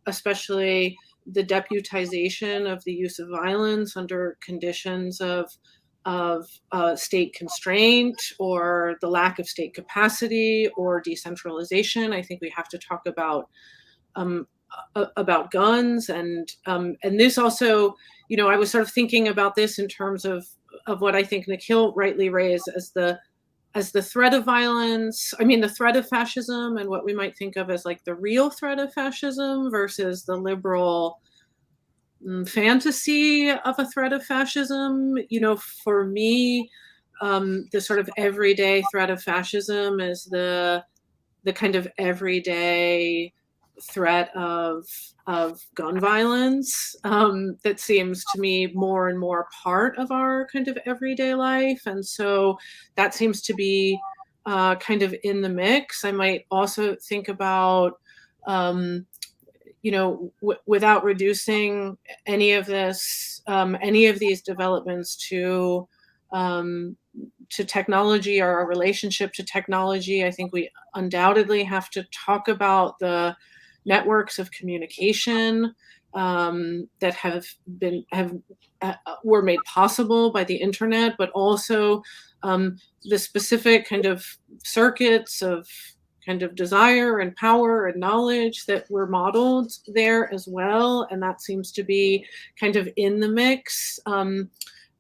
especially the deputization of the use of violence under conditions of state constraint or the lack of state capacity or decentralization, I think we have to talk about guns. And this also, I was sort of thinking about this in terms of what I think Nikhil rightly raised as the threat of violence. I mean, the threat of fascism and what we might think of as like the real threat of fascism versus the liberal fantasy of a threat of fascism. For me, the sort of everyday threat of fascism is the kind of everyday threat of gun violence that seems to me more and more part of our kind of everyday life. And so that seems to be kind of in the mix. I might also think about, without reducing any of this, any of these developments to technology or our relationship to technology, I think we undoubtedly have to talk about the networks of communication that were made possible by the internet, but also the specific kind of circuits of kind of desire and power and knowledge that were modeled there as well. And that seems to be kind of in the mix.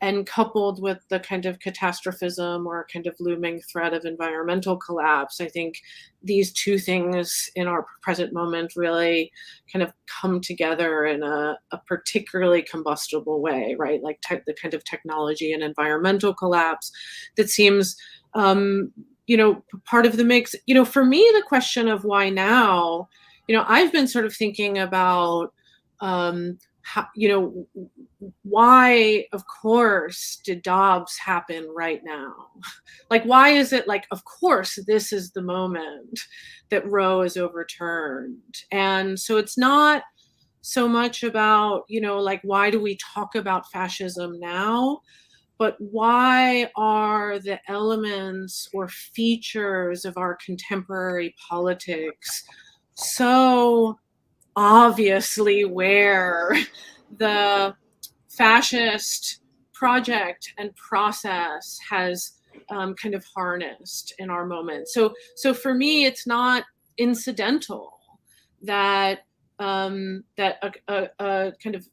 and coupled with the kind of catastrophism or kind of looming threat of environmental collapse, I think these two things in our present moment really kind of come together in a particularly combustible way, right? Like the kind of technology and environmental collapse that seems, part of the mix. For me, the question of why now, I've been sort of thinking about, how, why, of course, did Dobbs happen right now? Like, why is it like, of course, this is the moment that Roe is overturned? And so it's not so much about, like, why do we talk about fascism now? But why are the elements or features of our contemporary politics so obviously where the fascist project and process has kind of harnessed in our moment? So for me, it's not incidental that a kind of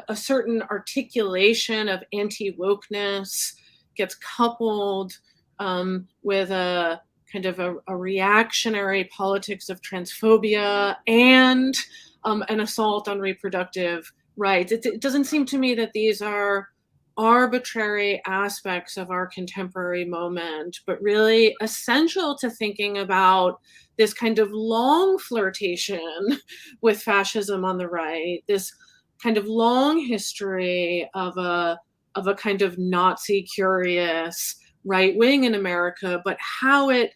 a certain articulation of anti-wokeness gets coupled with a kind of a reactionary politics of transphobia and an assault on reproductive rights. It doesn't seem to me that these are arbitrary aspects of our contemporary moment, but really essential to thinking about this kind of long flirtation with fascism on the right, this kind of long history of a kind of Nazi curious right wing in America, but how it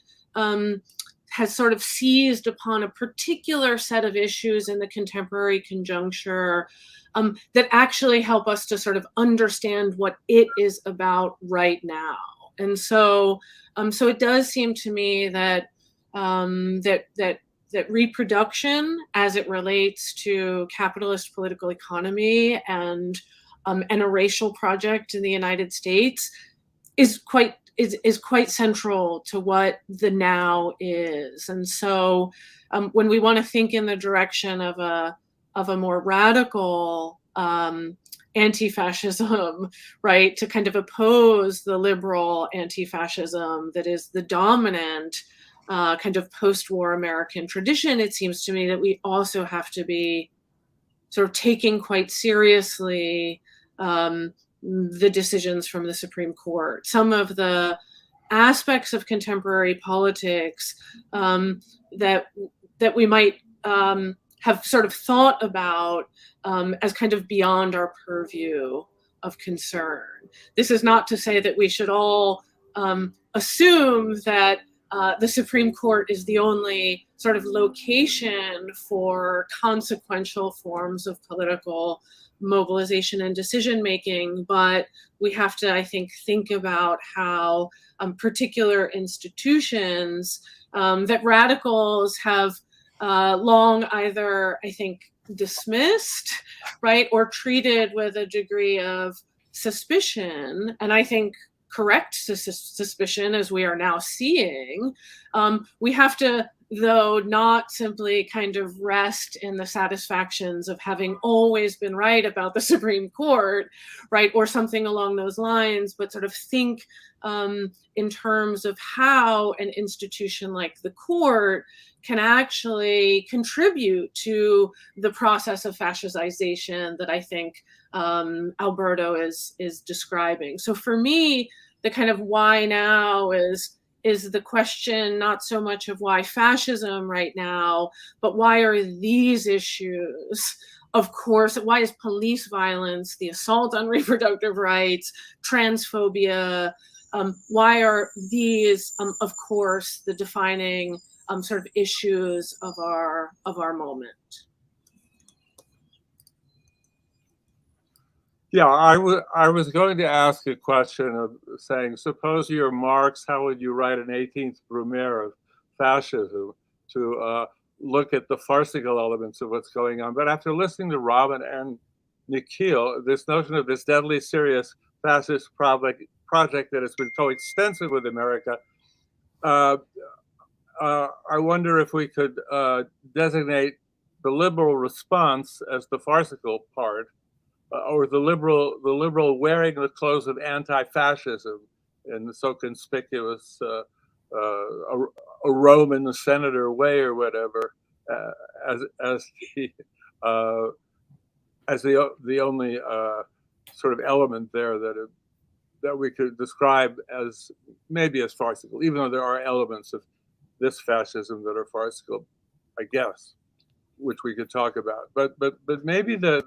has sort of seized upon a particular set of issues in the contemporary conjuncture that actually help us to sort of understand what it is about right now. And so it does seem to me that that reproduction, as it relates to capitalist political economy and a racial project in the United States, is quite central to what the now is. And so when we want to think in the direction of a more radical anti-fascism, right, to kind of oppose the liberal anti-fascism that is the dominant kind of post-war American tradition, it seems to me that we also have to be sort of taking quite seriously the decisions from the Supreme Court. Some of the aspects of contemporary politics that we might have sort of thought about as kind of beyond our purview of concern. This is not to say that we should all assume that the Supreme Court is the only sort of location for consequential forms of political mobilization and decision making, but we have to, I think about how particular institutions that radicals have long either, I think, dismissed, right, or treated with a degree of suspicion, and I think correct suspicion, as we are now seeing. We have to, though, not simply kind of rest in the satisfactions of having always been right about the Supreme Court, right, or something along those lines, but sort of think in terms of how an institution like the court can actually contribute to the process of fascization that I think Alberto is describing. So for me, the kind of why now is the question not so much of why fascism right now, but why are these issues, of course, why is police violence, the assault on reproductive rights, transphobia, why are these, of course, the defining sort of issues of our moment? Yeah, I was going to ask a question of saying, suppose you're Marx, how would you write an 18th Brumaire of fascism to look at the farcical elements of what's going on? But after listening to Robyn and Nikhil, this notion of this deadly serious fascist project that has been coextensive with America, I wonder if we could designate the liberal response as the farcical part, or the liberal wearing the clothes of anti-fascism in the so conspicuous a Roman senator way or whatever, as the only sort of element there that we could describe as maybe as farcical, even though there are elements of this fascism that are farcical, I guess, which we could talk about. But maybe the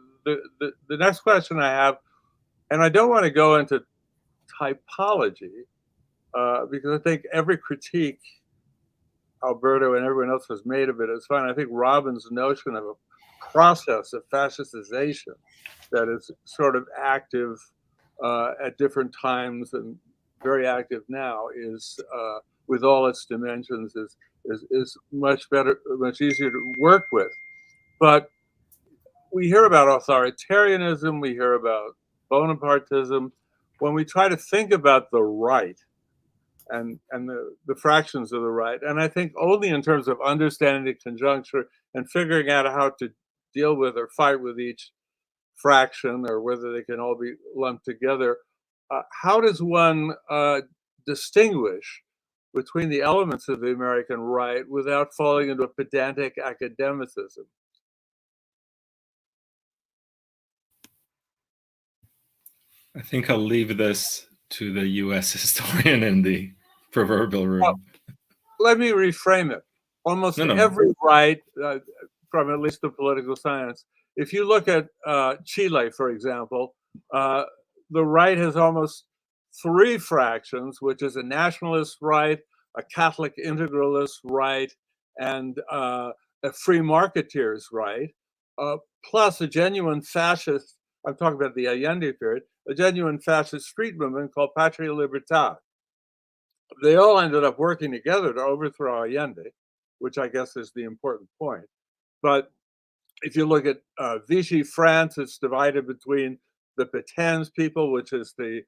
next question I have, and I don't want to go into typology, because I think every critique Alberto and everyone else has made of it is fine. I think Robyn's notion of a process of fascistization that is sort of active at different times and very active now is, with all its dimensions, is much better, much easier to work with. But we hear about authoritarianism, we hear about Bonapartism. When we try to think about the right and the fractions of the right, and I think only in terms of understanding the conjuncture and figuring out how to deal with or fight with each fraction, or whether they can all be lumped together, how does one distinguish between the elements of the American right without falling into a pedantic academicism? I think I'll leave this to the US historian in the proverbial room. Well, let me reframe it. Almost every right, from at least the political science, if you look at Chile, for example, the right has almost three fractions, which is a nationalist right, a Catholic integralist right, and a free marketeers right, plus a genuine fascist, I'm talking about the Allende period, a genuine fascist street movement called Patria Libertad. They all ended up working together to overthrow Allende, which I guess is the important point. But if you look at Vichy France, it's divided between the Pétains people, which is the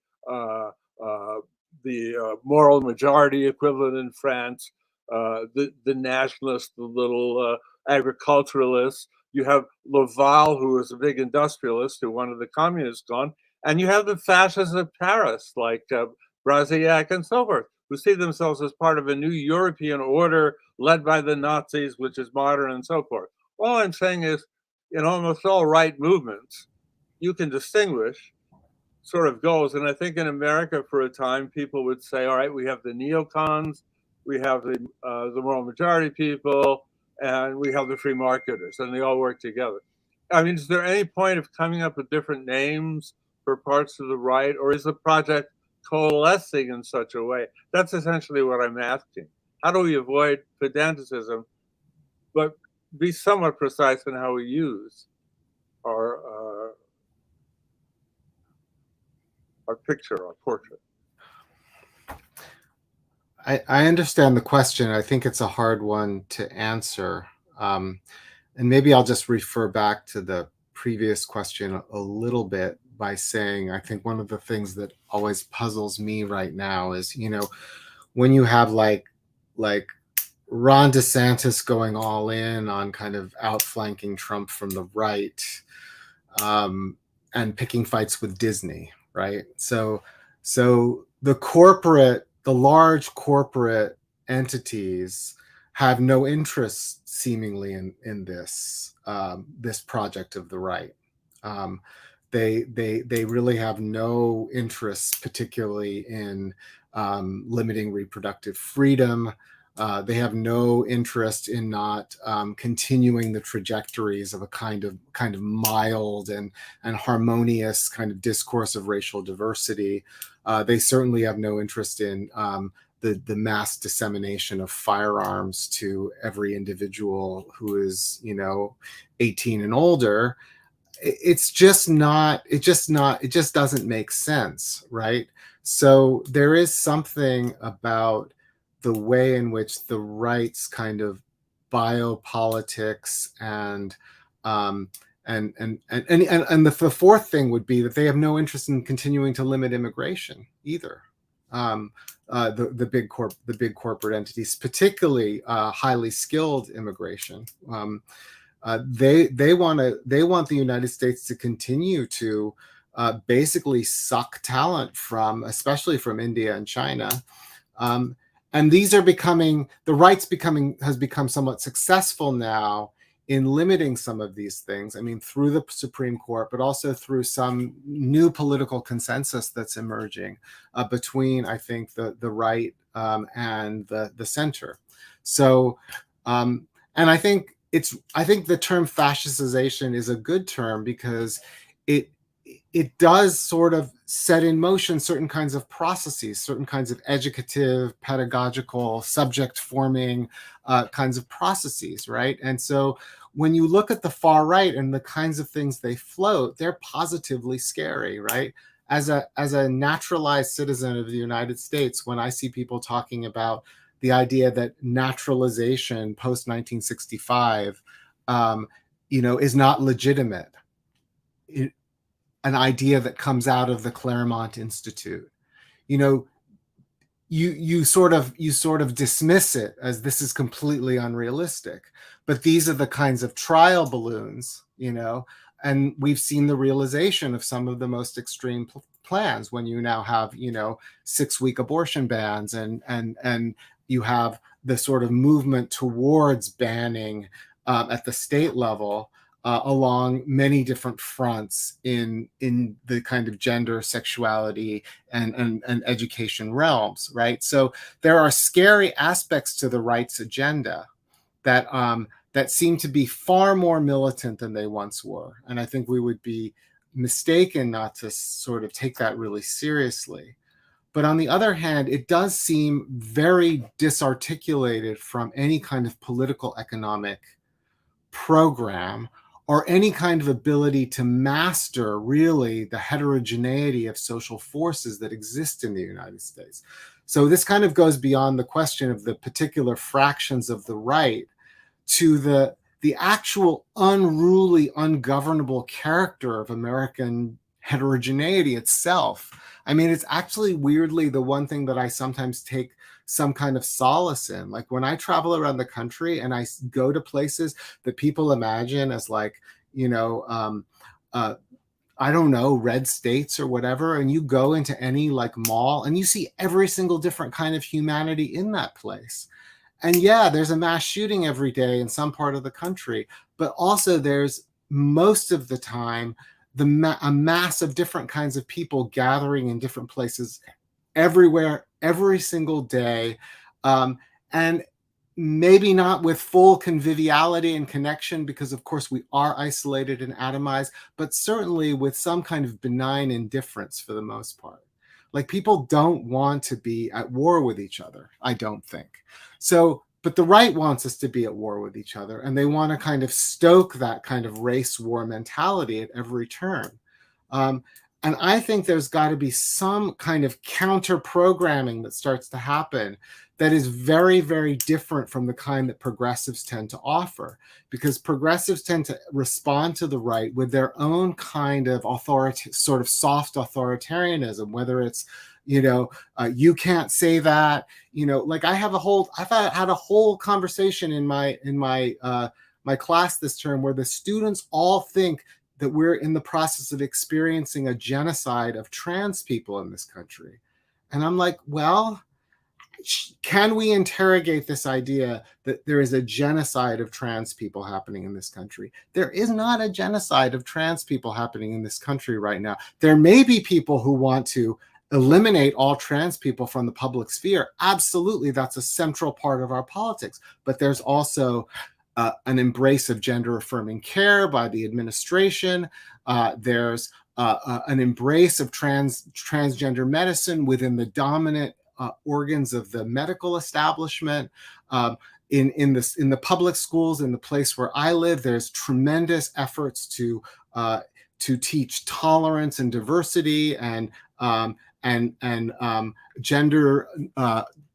moral majority equivalent in France, the nationalists, the little agriculturalists. You have Laval, who was a big industrialist, who wanted the communists gone, and you have the fascists of Paris, like Brasillac and so forth, who see themselves as part of a new European order led by the Nazis, which is modern and so forth. All I'm saying is, in almost all right movements, you can distinguish sort of goals. And I think in America, for a time, people would say, all right, we have the neocons, we have the moral majority people, and we have the free marketers, and they all work together. I mean, is there any point of coming up with different names for parts of the right, or is the project coalescing in such a way? That's essentially what I'm asking. How do we avoid pedanticism, but be somewhat precise in how we use our picture, our portrait? I understand the question. I think it's a hard one to answer. And maybe I'll just refer back to the previous question a little bit by saying, I think one of the things that always puzzles me right now is, when you have like Ron DeSantis going all in on kind of outflanking Trump from the right, and picking fights with Disney, right? So the large corporate entities have no interest seemingly in this project of the right. They really have no interest, particularly in limiting reproductive freedom. They have no interest in not continuing the trajectories of a kind of mild and harmonious kind of discourse of racial diversity. They certainly have no interest in the mass dissemination of firearms to every individual who is 18 and older. It just doesn't make sense, right? So there is something about the way in which the right's kind of biopolitics and the fourth thing would be that they have no interest in continuing to limit immigration either. The big corporate entities, particularly highly skilled immigration. They want the United States to continue to basically suck talent from, especially from India and China. And these are becoming, the right's has become somewhat successful now in limiting some of these things. I mean, through the Supreme Court, but also through some new political consensus that's emerging between, I think, the right and the center. So, and I think the term fascistization is a good term because it does sort of set in motion certain kinds of processes, certain kinds of educative, pedagogical, subject forming kinds of processes, right? And so when you look at the far right and the kinds of things they float, they're positively scary, right? As a naturalized citizen of the United States, when I see people talking about the idea that naturalization post 1965, is not legitimate. An idea that comes out of the Claremont Institute. You sort of dismiss it as this is completely unrealistic. But these are the kinds of trial balloons, and we've seen the realization of some of the most extreme plans when you now have, 6-week abortion bans and you have the sort of movement towards banning at the state level along many different fronts in the kind of gender, sexuality, and education realms, right? So there are scary aspects to the right's agenda that seem to be far more militant than they once were. And I think we would be mistaken not to sort of take that really seriously. But on the other hand, it does seem very disarticulated from any kind of political economic program or any kind of ability to master really the heterogeneity of social forces that exist in the United States. So this kind of goes beyond the question of the particular fractions of the right to the actual unruly, ungovernable character of American heterogeneity itself. I mean, it's actually weirdly the one thing that I sometimes take some kind of solace in. Like when I travel around the country and I go to places that people imagine as like, I don't know, red states or whatever, and you go into any like mall and you see every single different kind of humanity in that place. And yeah, there's a mass shooting every day in some part of the country, but also there's most of the time a mass of different kinds of people gathering in different places everywhere, every single day. And maybe not with full conviviality and connection, because of course we are isolated and atomized, but certainly with some kind of benign indifference for the most part. Like people don't want to be at war with each other, I don't think. So, but the right wants us to be at war with each other, and they want to kind of stoke that kind of race war mentality at every turn. And I think there's got to be some kind of counter programming that starts to happen that is very, very different from the kind that progressives tend to offer, because progressives tend to respond to the right with their own kind of sort of soft authoritarianism, whether it's, you can't say that, like I've had a whole conversation in my class this term where the students all think that we're in the process of experiencing a genocide of trans people in this country. And I'm like, well, can we interrogate this idea that there is a genocide of trans people happening in this country? There is not a genocide of trans people happening in this country right now. There may be people who want to eliminate all trans people from the public sphere. Absolutely, that's a central part of our politics. But there's also an embrace of gender affirming care by the administration. There's an embrace of transgender medicine within the dominant organs of the medical establishment. In the public schools, in the place where I live, there's tremendous efforts to teach tolerance and diversity and gender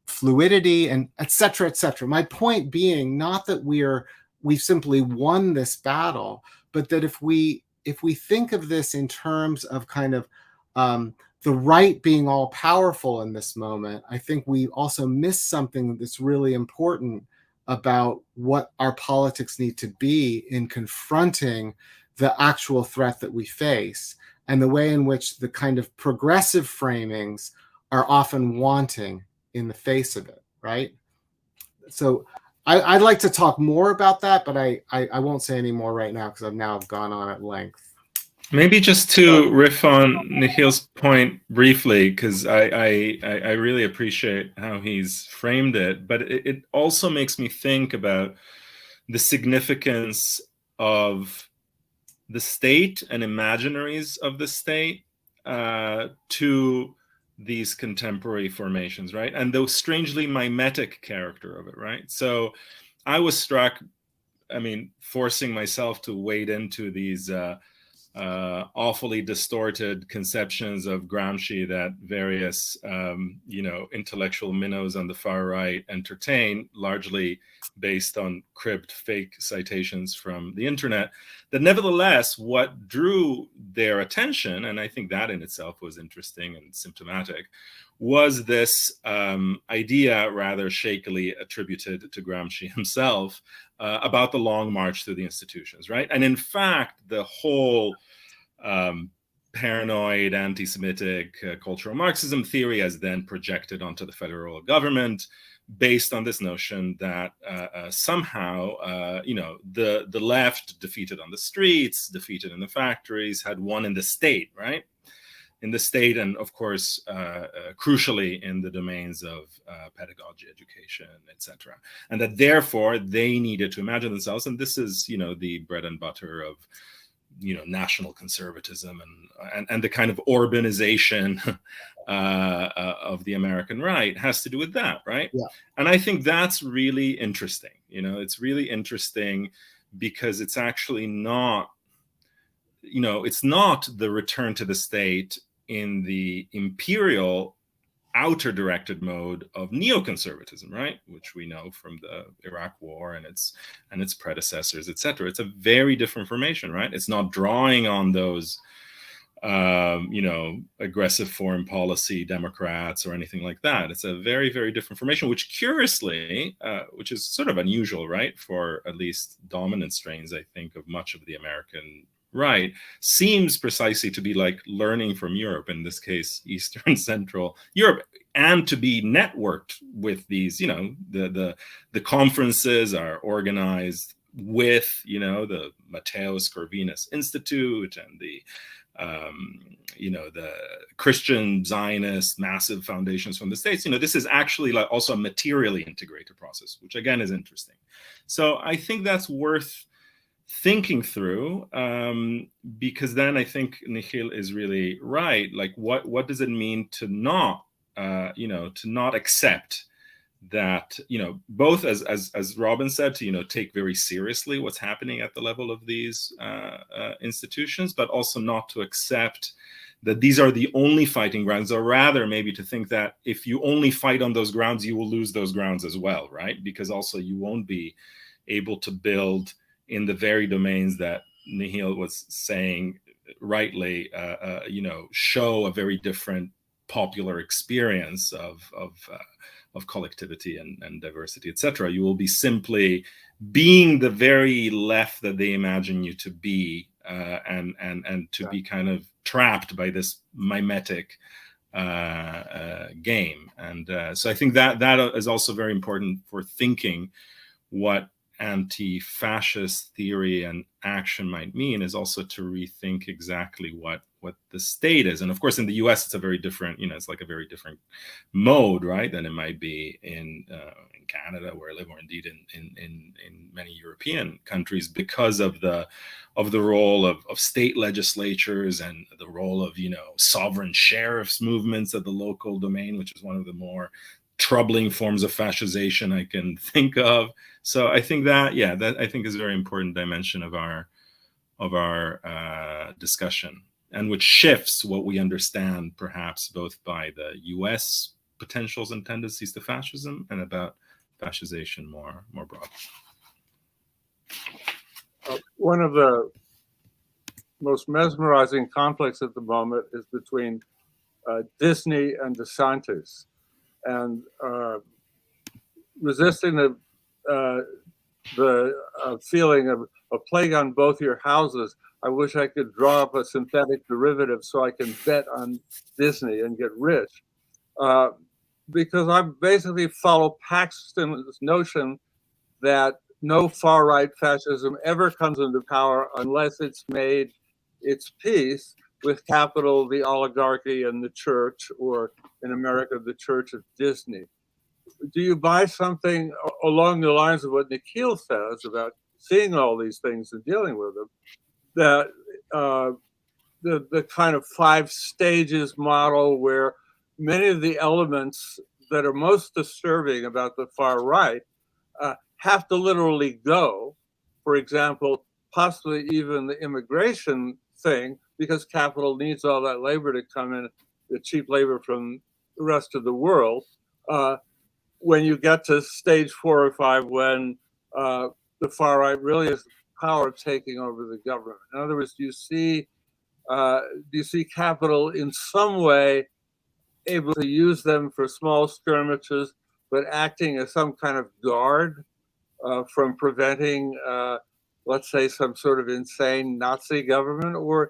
fluidity and et cetera, et cetera. My point being not that we've simply won this battle, but that if we think of this in terms of kind of the right being all powerful in this moment, I think we also miss something that's really important about what our politics need to be in confronting the actual threat that we face, and the way in which the kind of progressive framings are often wanting in the face of it, right? So I'd like to talk more about that, but I won't say any more right now because I've now gone on at length. Maybe just to riff on Nikhil's point briefly, because I really appreciate how he's framed it, but it also makes me think about the significance of the state and imaginaries of the state to these contemporary formations, right? And the strangely mimetic character of it, right? So I was struck, I mean, forcing myself to wade into these awfully distorted conceptions of Gramsci that various, intellectual minnows on the far right entertain, largely based on cribbed fake citations from the internet, that nevertheless, what drew their attention, and I think that in itself was interesting and symptomatic, was this idea, rather shakily attributed to Gramsci himself, about the long march through the institutions, right? And in fact, the whole paranoid, anti-Semitic cultural Marxism theory as then projected onto the federal government, based on this notion that somehow, the left, defeated on the streets, defeated in the factories, had won in the state, right? In the state, and of course, crucially in the domains of pedagogy, education, etc. And that therefore they needed to imagine themselves, and this is, the bread and butter of, national conservatism and the kind of Orbanization of the American right has to do with that, right? Yeah. And I think that's really interesting. It's really interesting because it's actually not, it's not the return to the state in the imperial outer directed mode of neoconservatism, right? Which we know from the Iraq War and its predecessors, etc. It's a very different formation, right? It's not drawing on those, aggressive foreign policy Democrats or anything like that. It's a very, very different formation, which curiously, which is sort of unusual, right? For at least dominant strains, I think, of much of the American right, seems precisely to be like learning from Europe, in this case, Eastern Central Europe, and to be networked with these, the conferences are organized with, the Matthäus Corvinus Institute and the Christian Zionist massive foundations from the States. This is actually like also a materially integrated process, which again is interesting. So I think that's worth thinking through, because then I think Nikhil is really right. Like, what does it mean to not, to not accept that, both as Robyn said, to take very seriously what's happening at the level of these institutions, but also not to accept that these are the only fighting grounds, or rather maybe to think that if you only fight on those grounds, you will lose those grounds as well, right? Because also you won't be able to build in the very domains that Nikhil was saying rightly, show a very different popular experience of collectivity and diversity, etc. You will be simply being the very left that they imagine you to be, and to be kind of trapped by this mimetic game. And so I think that is also very important for thinking what anti-fascist theory and action might mean, is also to rethink exactly what the state is. And of course, in the US, it's a very different, it's like a very different mode, right, than it might be in Canada, where I live, or indeed in many European countries, because of the role of state legislatures and the role of, sovereign sheriffs movements at the local domain, which is one of the more troubling forms of fascization I can think of. So I think that I think is a very important dimension of our discussion, and which shifts what we understand, perhaps both by the US potentials and tendencies to fascism, and about fascization more broadly. One of the most mesmerizing conflicts at the moment is between Disney and DeSantis, and resisting the the feeling of a plague on both your houses. I wish I could draw up a synthetic derivative so I can bet on Disney and get rich. Because I basically follow Paxton's notion that no far-right fascism ever comes into power unless it's made its peace with capital, the oligarchy, and the church, or in America, the Church of Disney. Do you buy something along the lines of what Nikhil says about seeing all these things and dealing with them, that the kind of 5 stages model where many of the elements that are most disturbing about the far right have to literally go? For example, possibly even the immigration thing, because capital needs all that labor to come in, the cheap labor from the rest of the world. When you get to stage 4 or 5, when the far right really is the power of taking over the government. In other words, do you see capital in some way able to use them for small skirmishes, but acting as some kind of guard from preventing, let's say, some sort of insane Nazi government? Or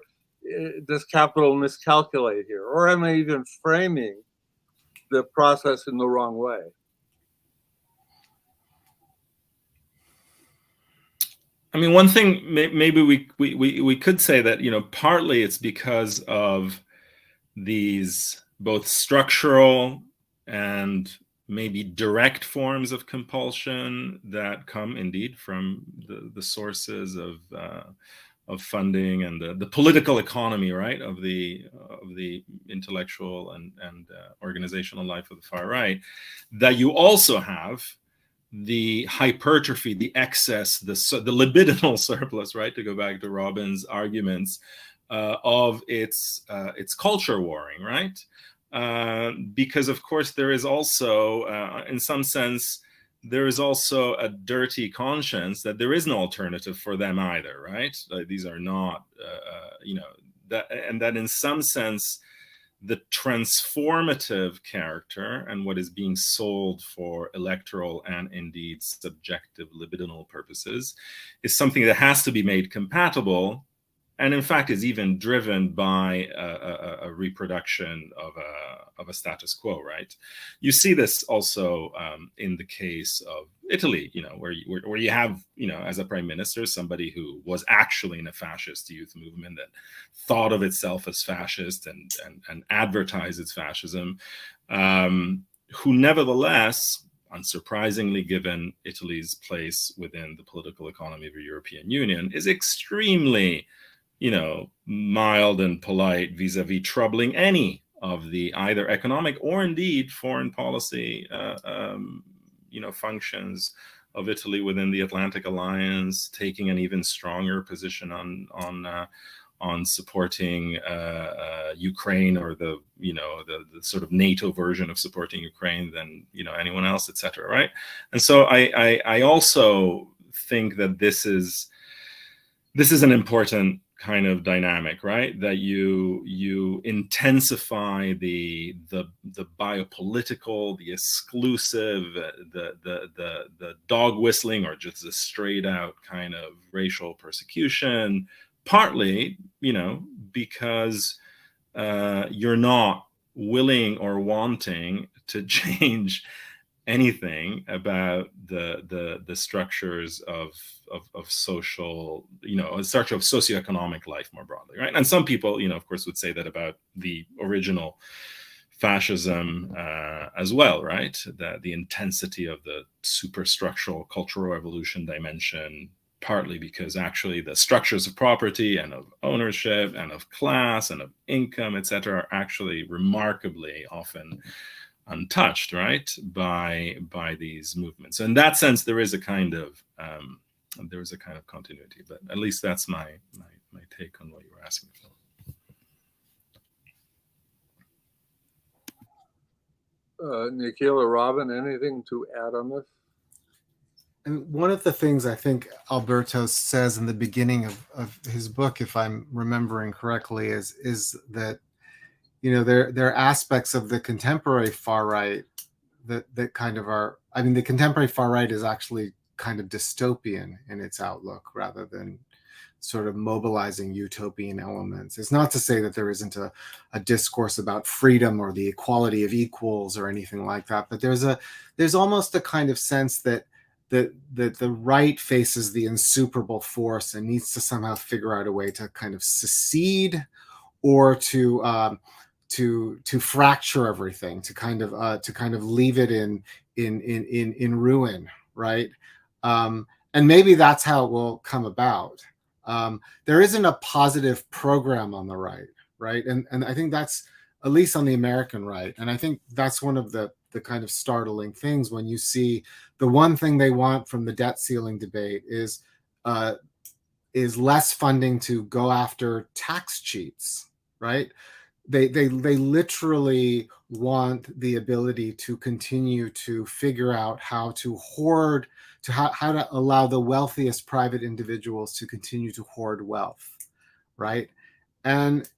does capital miscalculate here? Or am I even framing the process in the wrong way? I mean, one thing maybe we could say that, you know, partly it's because of these both structural and maybe direct forms of compulsion that come indeed from the sources of funding and the political economy, right, of the intellectual and organizational life of the far right, that you also have the hypertrophy, the excess, the libidinal surplus, right, to go back to Robyn's arguments, of its culture warring, right? Because of course there is also, in some sense, there is also a dirty conscience that there is no alternative for them either, right? These are not, you know, that in some sense, the transformative character and what is being sold for electoral and indeed subjective libidinal purposes is something that has to be made compatible, and in fact is even driven by a reproduction of a status quo, right? You see this also in the case of Italy, you know, where you have, you know, as a prime minister, somebody who was actually in a fascist youth movement that thought of itself as fascist and advertised its fascism, who nevertheless, unsurprisingly, given Italy's place within the political economy of the European Union, is extremely, you know, mild and polite vis-a-vis troubling any of the either economic or indeed foreign policy, you know, functions of Italy within the Atlantic Alliance, taking an even stronger position on supporting Ukraine, or the, you know, the sort of NATO version of supporting Ukraine than, you know, anyone else, etc. Right? And so I also think that this is an important kind of dynamic, right? That you intensify the biopolitical, the exclusive, the dog whistling, or just the straight out kind of racial persecution, partly, you know, because you're not willing or wanting to change anything about the structures of social, you know, a structure of socioeconomic life more broadly, right? And some people, you know, of course, would say that about the original fascism as well, right? That the intensity of the superstructural cultural revolution dimension, partly because actually the structures of property and of ownership and of class and of income, etc., are actually remarkably often untouched, right, by these movements. So in that sense, there is a kind of continuity. But at least that's my take on what you were asking for. Nikhil or Robyn, anything to add on this? And one of the things I think Alberto says in the beginning of his book, if I'm remembering correctly, is that, you know, there are aspects of the contemporary far right that kind of are, I mean, the contemporary far right is actually kind of dystopian in its outlook rather than sort of mobilizing utopian elements. It's not to say that there isn't a discourse about freedom or the equality of equals or anything like that, but there's almost a kind of sense that the right faces the insuperable force and needs to somehow figure out a way to kind of secede or to fracture everything, to kind of leave it in ruin, right? And maybe that's how it will come about. There isn't a positive program on the right? And I think that's, at least on the American right, and I think that's one of the kind of startling things when you see the one thing they want from the debt ceiling debate is less funding to go after tax cheats, right? They literally want the ability to continue to figure out how to hoard, how to allow the wealthiest private individuals to continue to hoard wealth, right? And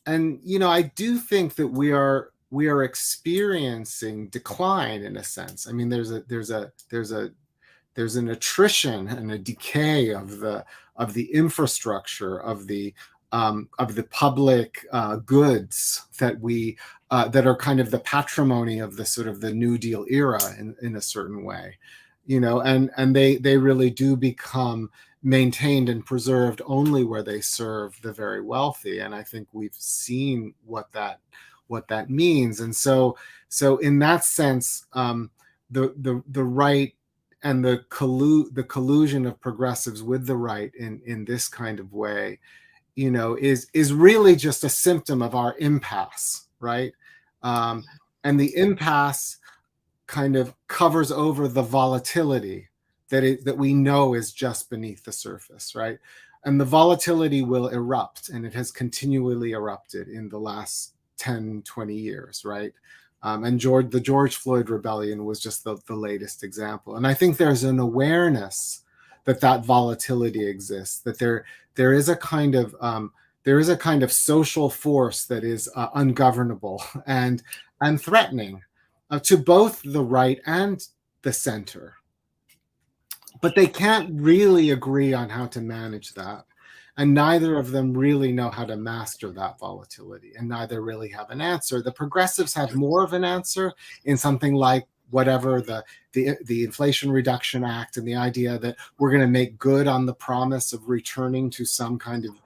I do think that we are experiencing decline in a sense. I mean, there's an attrition and a decay of the infrastructure of the public goods that are kind of the patrimony of the sort of the New Deal era in a certain way, and they really do become maintained and preserved only where they serve the very wealthy. And I think we've seen what that means. And so in that sense, the right and the collusion of progressives with the right in this kind of way, is really just a symptom of our impasse, right? And the impasse kind of covers over the volatility that we know is just beneath the surface, right? And the volatility will erupt, and it has continually erupted in the last 10, 20 years, right? And the George Floyd rebellion was just the latest example. And I think there's an awareness that volatility exists, that there is a kind of social force that is ungovernable and threatening to both the right and the center. But they can't really agree on how to manage that. And neither of them really know how to master that volatility, and neither really have an answer. The progressives have more of an answer in something like whatever the Inflation Reduction Act, and the idea that we're going to make good on the promise of returning to some kind of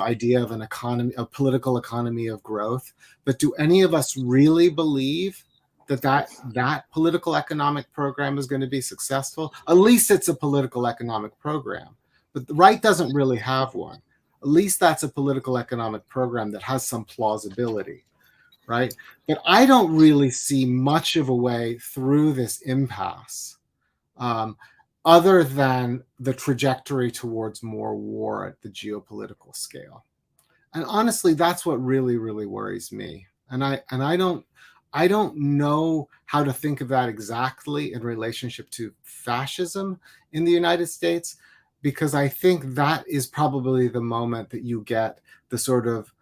idea of an economy, a political economy of growth. But do any of us really believe that political economic program is going to be successful? At least it's a political economic program. But the right doesn't really have one. At least that's a political economic program that has some plausibility, right? But I don't really see much of a way through this impasse, other than the trajectory towards more war at the geopolitical scale. And honestly, that's what really, really worries me. And I don't know how to think of that exactly in relationship to fascism in the United States, because I think that is probably the moment that you get the sort of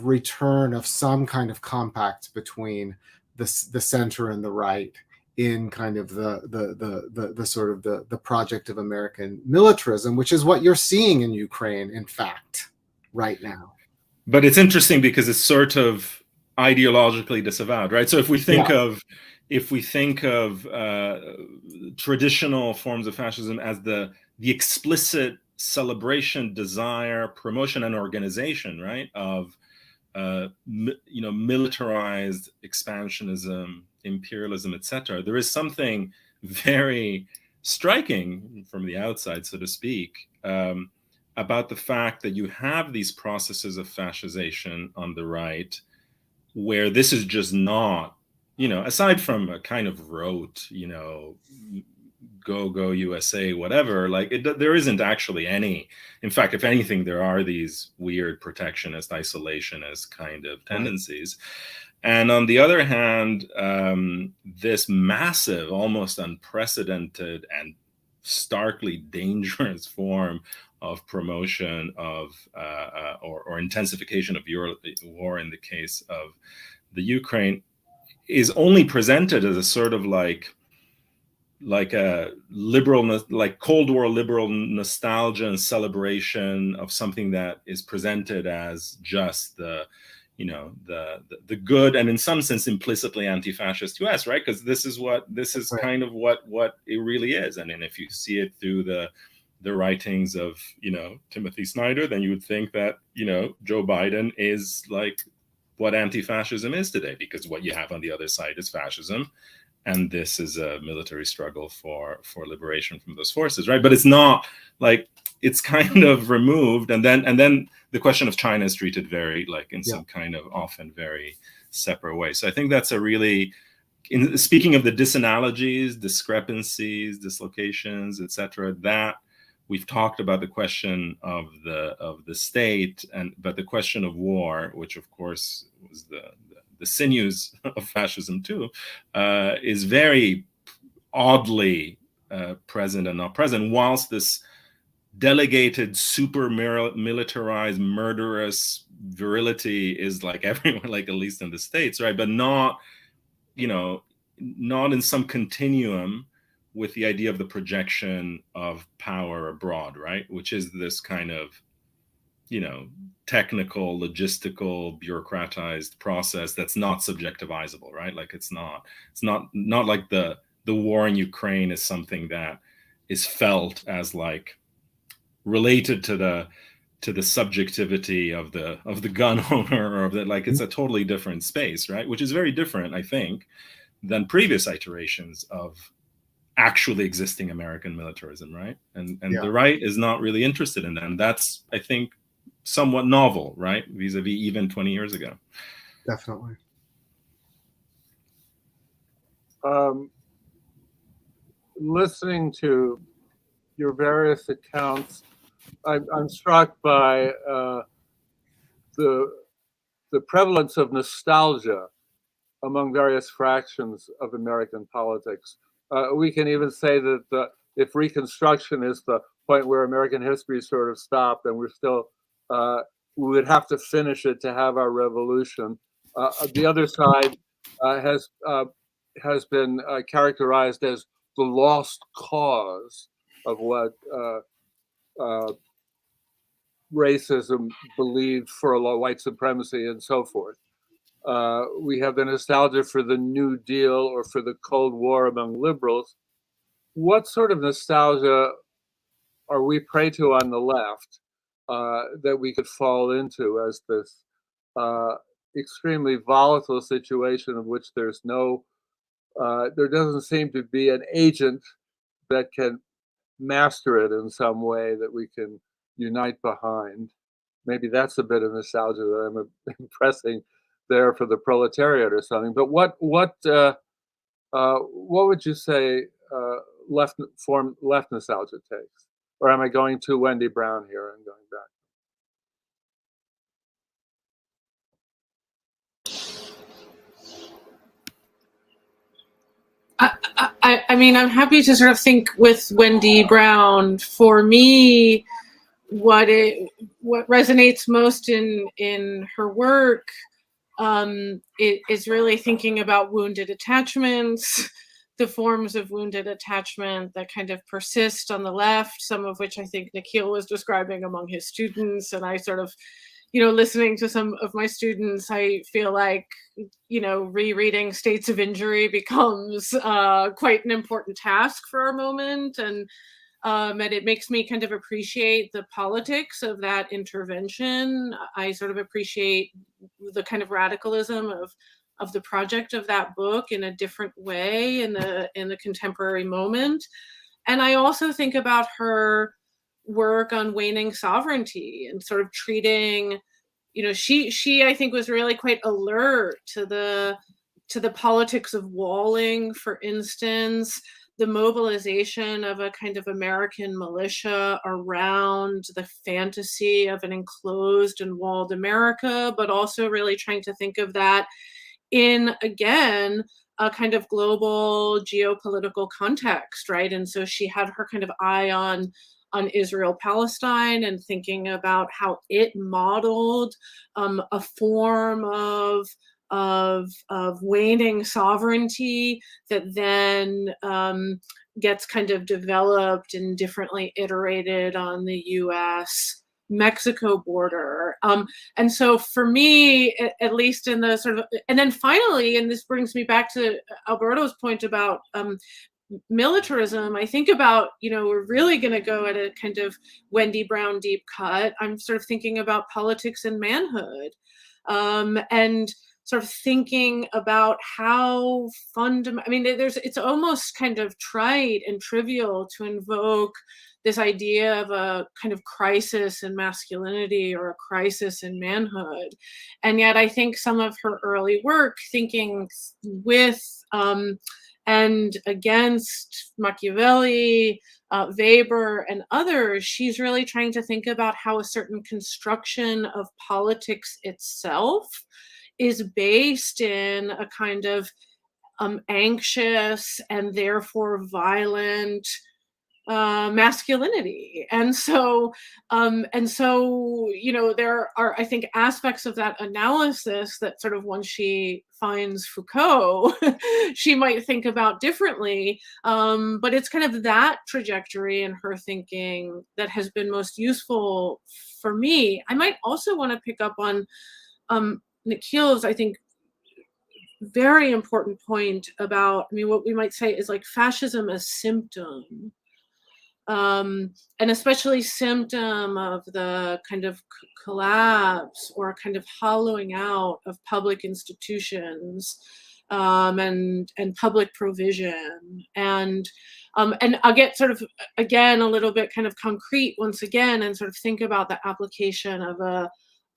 return of some kind of compact between the center and the right in kind of the sort of the project of American militarism, which is what you're seeing in Ukraine, in fact, right now. But it's interesting because it's sort of ideologically disavowed, right? So if we think of traditional forms of fascism as the explicit celebration, desire, promotion, and organization, right, of militarized expansionism, imperialism, etc., there is something very striking from the outside, so to speak, about the fact that you have these processes of fascization on the right, where this is just not, aside from a kind of rote, go USA, whatever, there isn't actually any. In fact, if anything, there are these weird protectionist, isolationist kind of tendencies. And on the other hand, this massive, almost unprecedented and starkly dangerous form of promotion of or intensification of war in the case of the Ukraine is only presented as a sort of like a liberal, like Cold War liberal nostalgia and celebration of something that is presented as just the, you know, the good, and in some sense implicitly anti-fascist US, right? Because this is kind of what it really is. And then if you see it through the writings of, you know, Timothy Snyder, then you would think that, you know, Joe Biden is like what anti-fascism is today, because what you have on the other side is fascism, and this is a military struggle for liberation from those forces, right? But it's not like, it's kind of removed, and then the question of China is treated very like in some kind of often very separate way. So I think that's a really, speaking of the disanalogies, discrepancies, dislocations, etc., that we've talked about the question of the state, but the question of war, which of course was the sinews of fascism too, is very oddly present and not present, whilst this delegated, super militarized, murderous virility is like everywhere, like at least in the States, right? But not, you know, not in some continuum with the idea of the projection of power abroad, right? Which is this kind of, you know, technical, logistical, bureaucratized process that's not subjectivizable, right? Like it's not like the war in Ukraine is something that is felt as like related to the subjectivity of the gun owner, or of the, like, it's a totally different space, right? Which is very different, I think, than previous iterations of actually existing American militarism, right? And the right is not really interested in that. And that's, I think, somewhat novel, right? Vis-a-vis even 20 years ago. Definitely. Listening to your various accounts, I'm struck by the prevalence of nostalgia among various fractions of American politics. We can even say that if Reconstruction is the point where American history sort of stopped, and we're still, we would have to finish it to have our revolution. The other side has been characterized as the lost cause of what racism believed for a white supremacy and so forth. We have the nostalgia for the New Deal or for the Cold War among liberals. What sort of nostalgia are we prey to on the left that we could fall into as this extremely volatile situation of which there's no, there doesn't seem to be an agent that can master it in some way that we can unite behind? Maybe that's a bit of nostalgia that I'm impressing there for the proletariat or something. But what would you say left nostalgia takes? Or am I going to Wendy Brown here and going back? I mean, I'm happy to sort of think with Wendy Brown. For me, what resonates most in her work is really thinking about wounded attachments, the forms of wounded attachment that kind of persist on the left, some of which I think Nikhil was describing among his students. And I sort of, you know, listening to some of my students, I feel like, you know, rereading States of Injury becomes quite an important task for our moment. And it makes me kind of appreciate the politics of that intervention. I sort of appreciate the kind of radicalism of the project of that book in a different way in the contemporary moment. And I also think about her work on waning sovereignty and sort of treating, you know, she I think was really quite alert to the politics of walling, for instance, the mobilization of a kind of American militia around the fantasy of an enclosed and walled America, but also really trying to think of that in, again, a kind of global geopolitical context, right? And so she had her kind of eye on Israel-Palestine and thinking about how it modeled a form of waning sovereignty that then gets kind of developed and differently iterated on the US Mexico border. And so for me, at least in the sort of, and then finally, and this brings me back to Alberto's point about militarism, I think about, we're really going to go at a kind of Wendy Brown deep cut. I'm sort of thinking about politics and manhood, and sort of thinking about how it's almost kind of trite and trivial to invoke this idea of a kind of crisis in masculinity or a crisis in manhood. And yet I think some of her early work thinking with and against Machiavelli, Weber, and others, she's really trying to think about how a certain construction of politics itself is based in a kind of anxious and therefore violent masculinity. And so there are, I think, aspects of that analysis that sort of once she finds Foucault, she might think about differently. But it's kind of that trajectory in her thinking that has been most useful for me. I might also want to pick up on Nikhil's, I think, very important point about, what we might say is like fascism as symptom. And especially symptom of the kind of collapse or kind of hollowing out of public institutions, and public provision. And I'll get sort of, again, a little bit kind of concrete once again, and sort of think about the application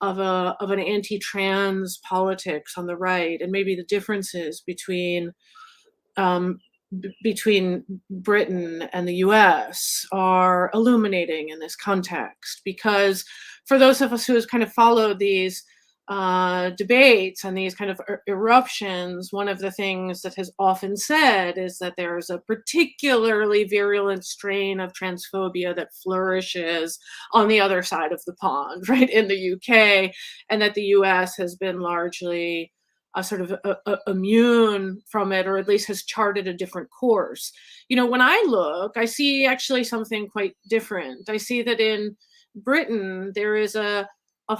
of an anti-trans politics on the right, and maybe the differences between Britain and the US are illuminating in this context. Because for those of us who have kind of followed these debates and these kind of eruptions, one of the things that has often said is that there's a particularly virulent strain of transphobia that flourishes on the other side of the pond, right, in the UK, and that the US has been largely sort of immune from it, or at least has charted a different course. When I look, I see actually something quite different. I see that in Britain, there is a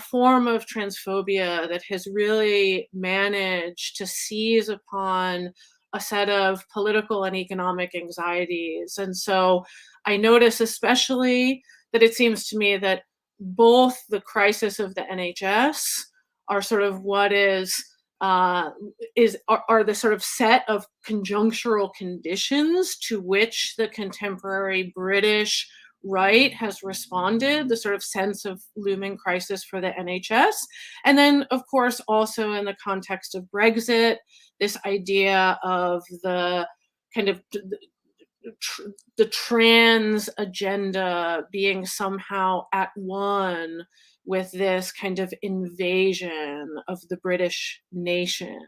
form of transphobia that has really managed to seize upon a set of political and economic anxieties. And so I notice especially that it seems to me that both the crisis of the NHS are sort of what are the sort of set of conjunctural conditions to which the contemporary British right has responded, the sort of sense of looming crisis for the NHS. And then, of course, also in the context of Brexit, this idea of the kind of the trans agenda being somehow at one with this kind of invasion of the British nation.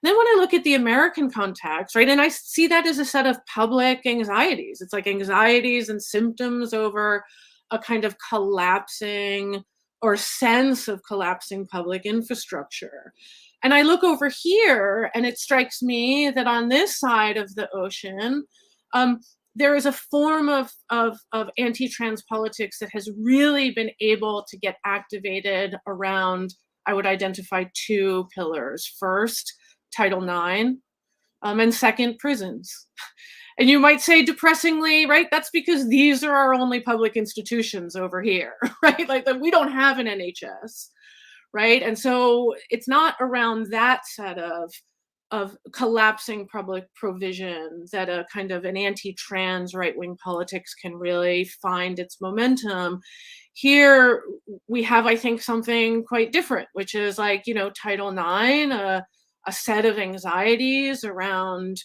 Then when I look at the American context, right, and I see that as a set of public anxieties. It's like anxieties and symptoms over a kind of collapsing or sense of collapsing public infrastructure. And I look over here and it strikes me that on this side of the ocean, there is a form of anti-trans politics that has really been able to get activated around, I would identify two pillars. First, Title IX, and second, prisons. And you might say depressingly, right, that's because these are our only public institutions over here, right? Like that we don't have an NHS, right? And so it's not around that set of collapsing public provision that a kind of an anti-trans right-wing politics can really find its momentum. Here we have, I think, something quite different, which is like, Title IX, a set of anxieties around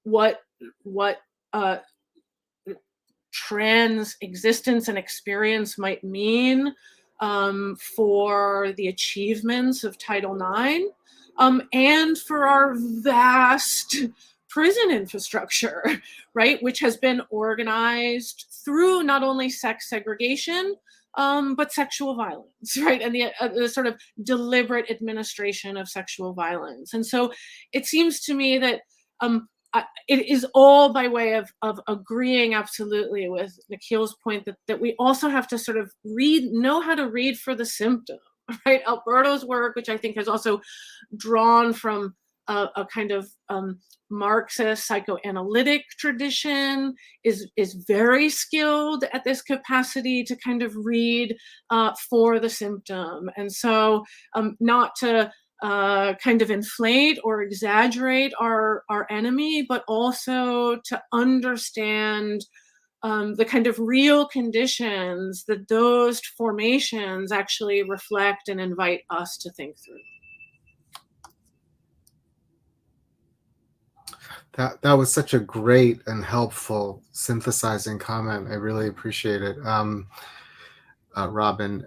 what trans existence and experience might mean for the achievements of Title IX, and for our vast prison infrastructure, right, which has been organized through not only sex segregation, but sexual violence, right, and the sort of deliberate administration of sexual violence. And so it seems to me that it is all by way of agreeing absolutely with Nikhil's point that we also have to sort of know how to read for the symptom, right? Alberto's work, which I think has also drawn from a kind of Marxist psychoanalytic tradition, is very skilled at this capacity to kind of read for the symptom. And so not to kind of inflate or exaggerate our enemy, but also to understand the kind of real conditions that those formations actually reflect and invite us to think through. That was such a great and helpful synthesizing comment. I really appreciate it, Robyn.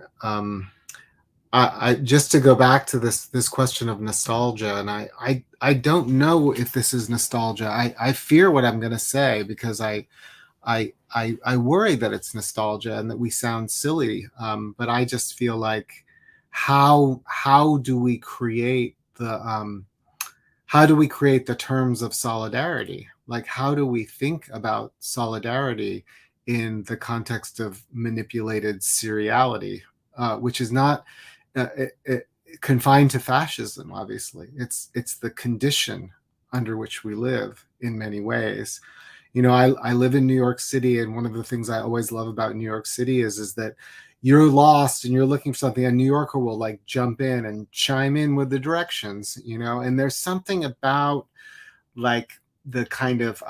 I just to go back to this question of nostalgia, and I don't know if this is nostalgia. I fear what I'm going to say, because I worry that it's nostalgia and that we sound silly. But I just feel like how do we create the terms of solidarity? Like, how do we think about solidarity in the context of manipulated seriality, which is not confined to fascism? Obviously, it's the condition under which we live in many ways. I live in New York City, and one of the things I always love about New York City is that you're lost and you're looking for something, a New Yorker will like jump in and chime in with the directions, and there's something about like the kind of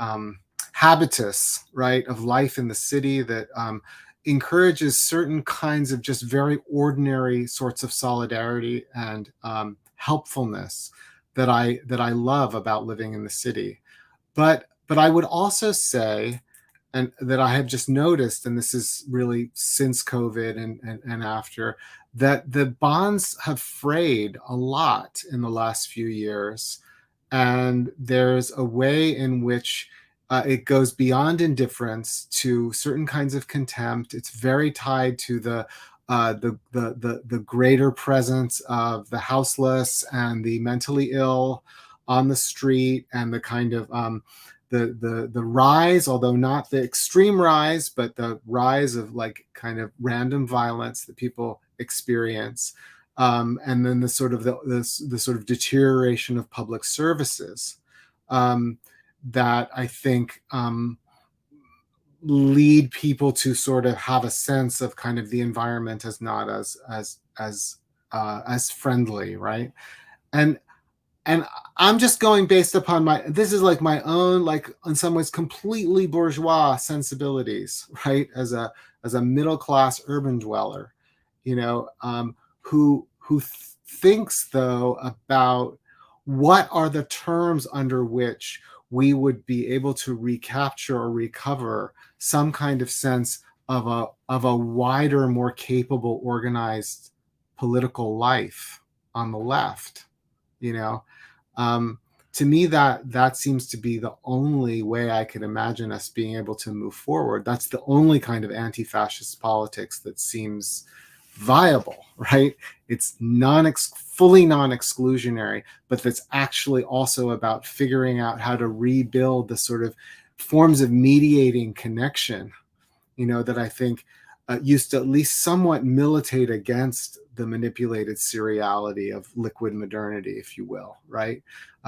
habitus, right, of life in the city that encourages certain kinds of just very ordinary sorts of solidarity and helpfulness that I love about living in the city. But I would also say, and that I have just noticed, and this is really since COVID and after, that the bonds have frayed a lot in the last few years. And there's a way in which it goes beyond indifference to certain kinds of contempt. It's very tied to the greater presence of the houseless and the mentally ill on the street, and the kind of the rise, although not the extreme rise, but the rise of like kind of random violence that people experience, and then the sort of the sort of deterioration of public services that I think lead people to sort of have a sense of kind of the environment as not as friendly, right? And I'm just going based upon this is like my own, like in some ways completely bourgeois sensibilities, right? As a middle-class urban dweller, who thinks though about what are the terms under which we would be able to recapture or recover some kind of sense of a wider, more capable, organized political life on the left. To me, that seems to be the only way I could imagine us being able to move forward. That's the only kind of anti-fascist politics that seems viable, right? It's fully non-exclusionary, but that's actually also about figuring out how to rebuild the sort of forms of mediating connection, that I think used to at least somewhat militate against the manipulated seriality of liquid modernity, if you will, right?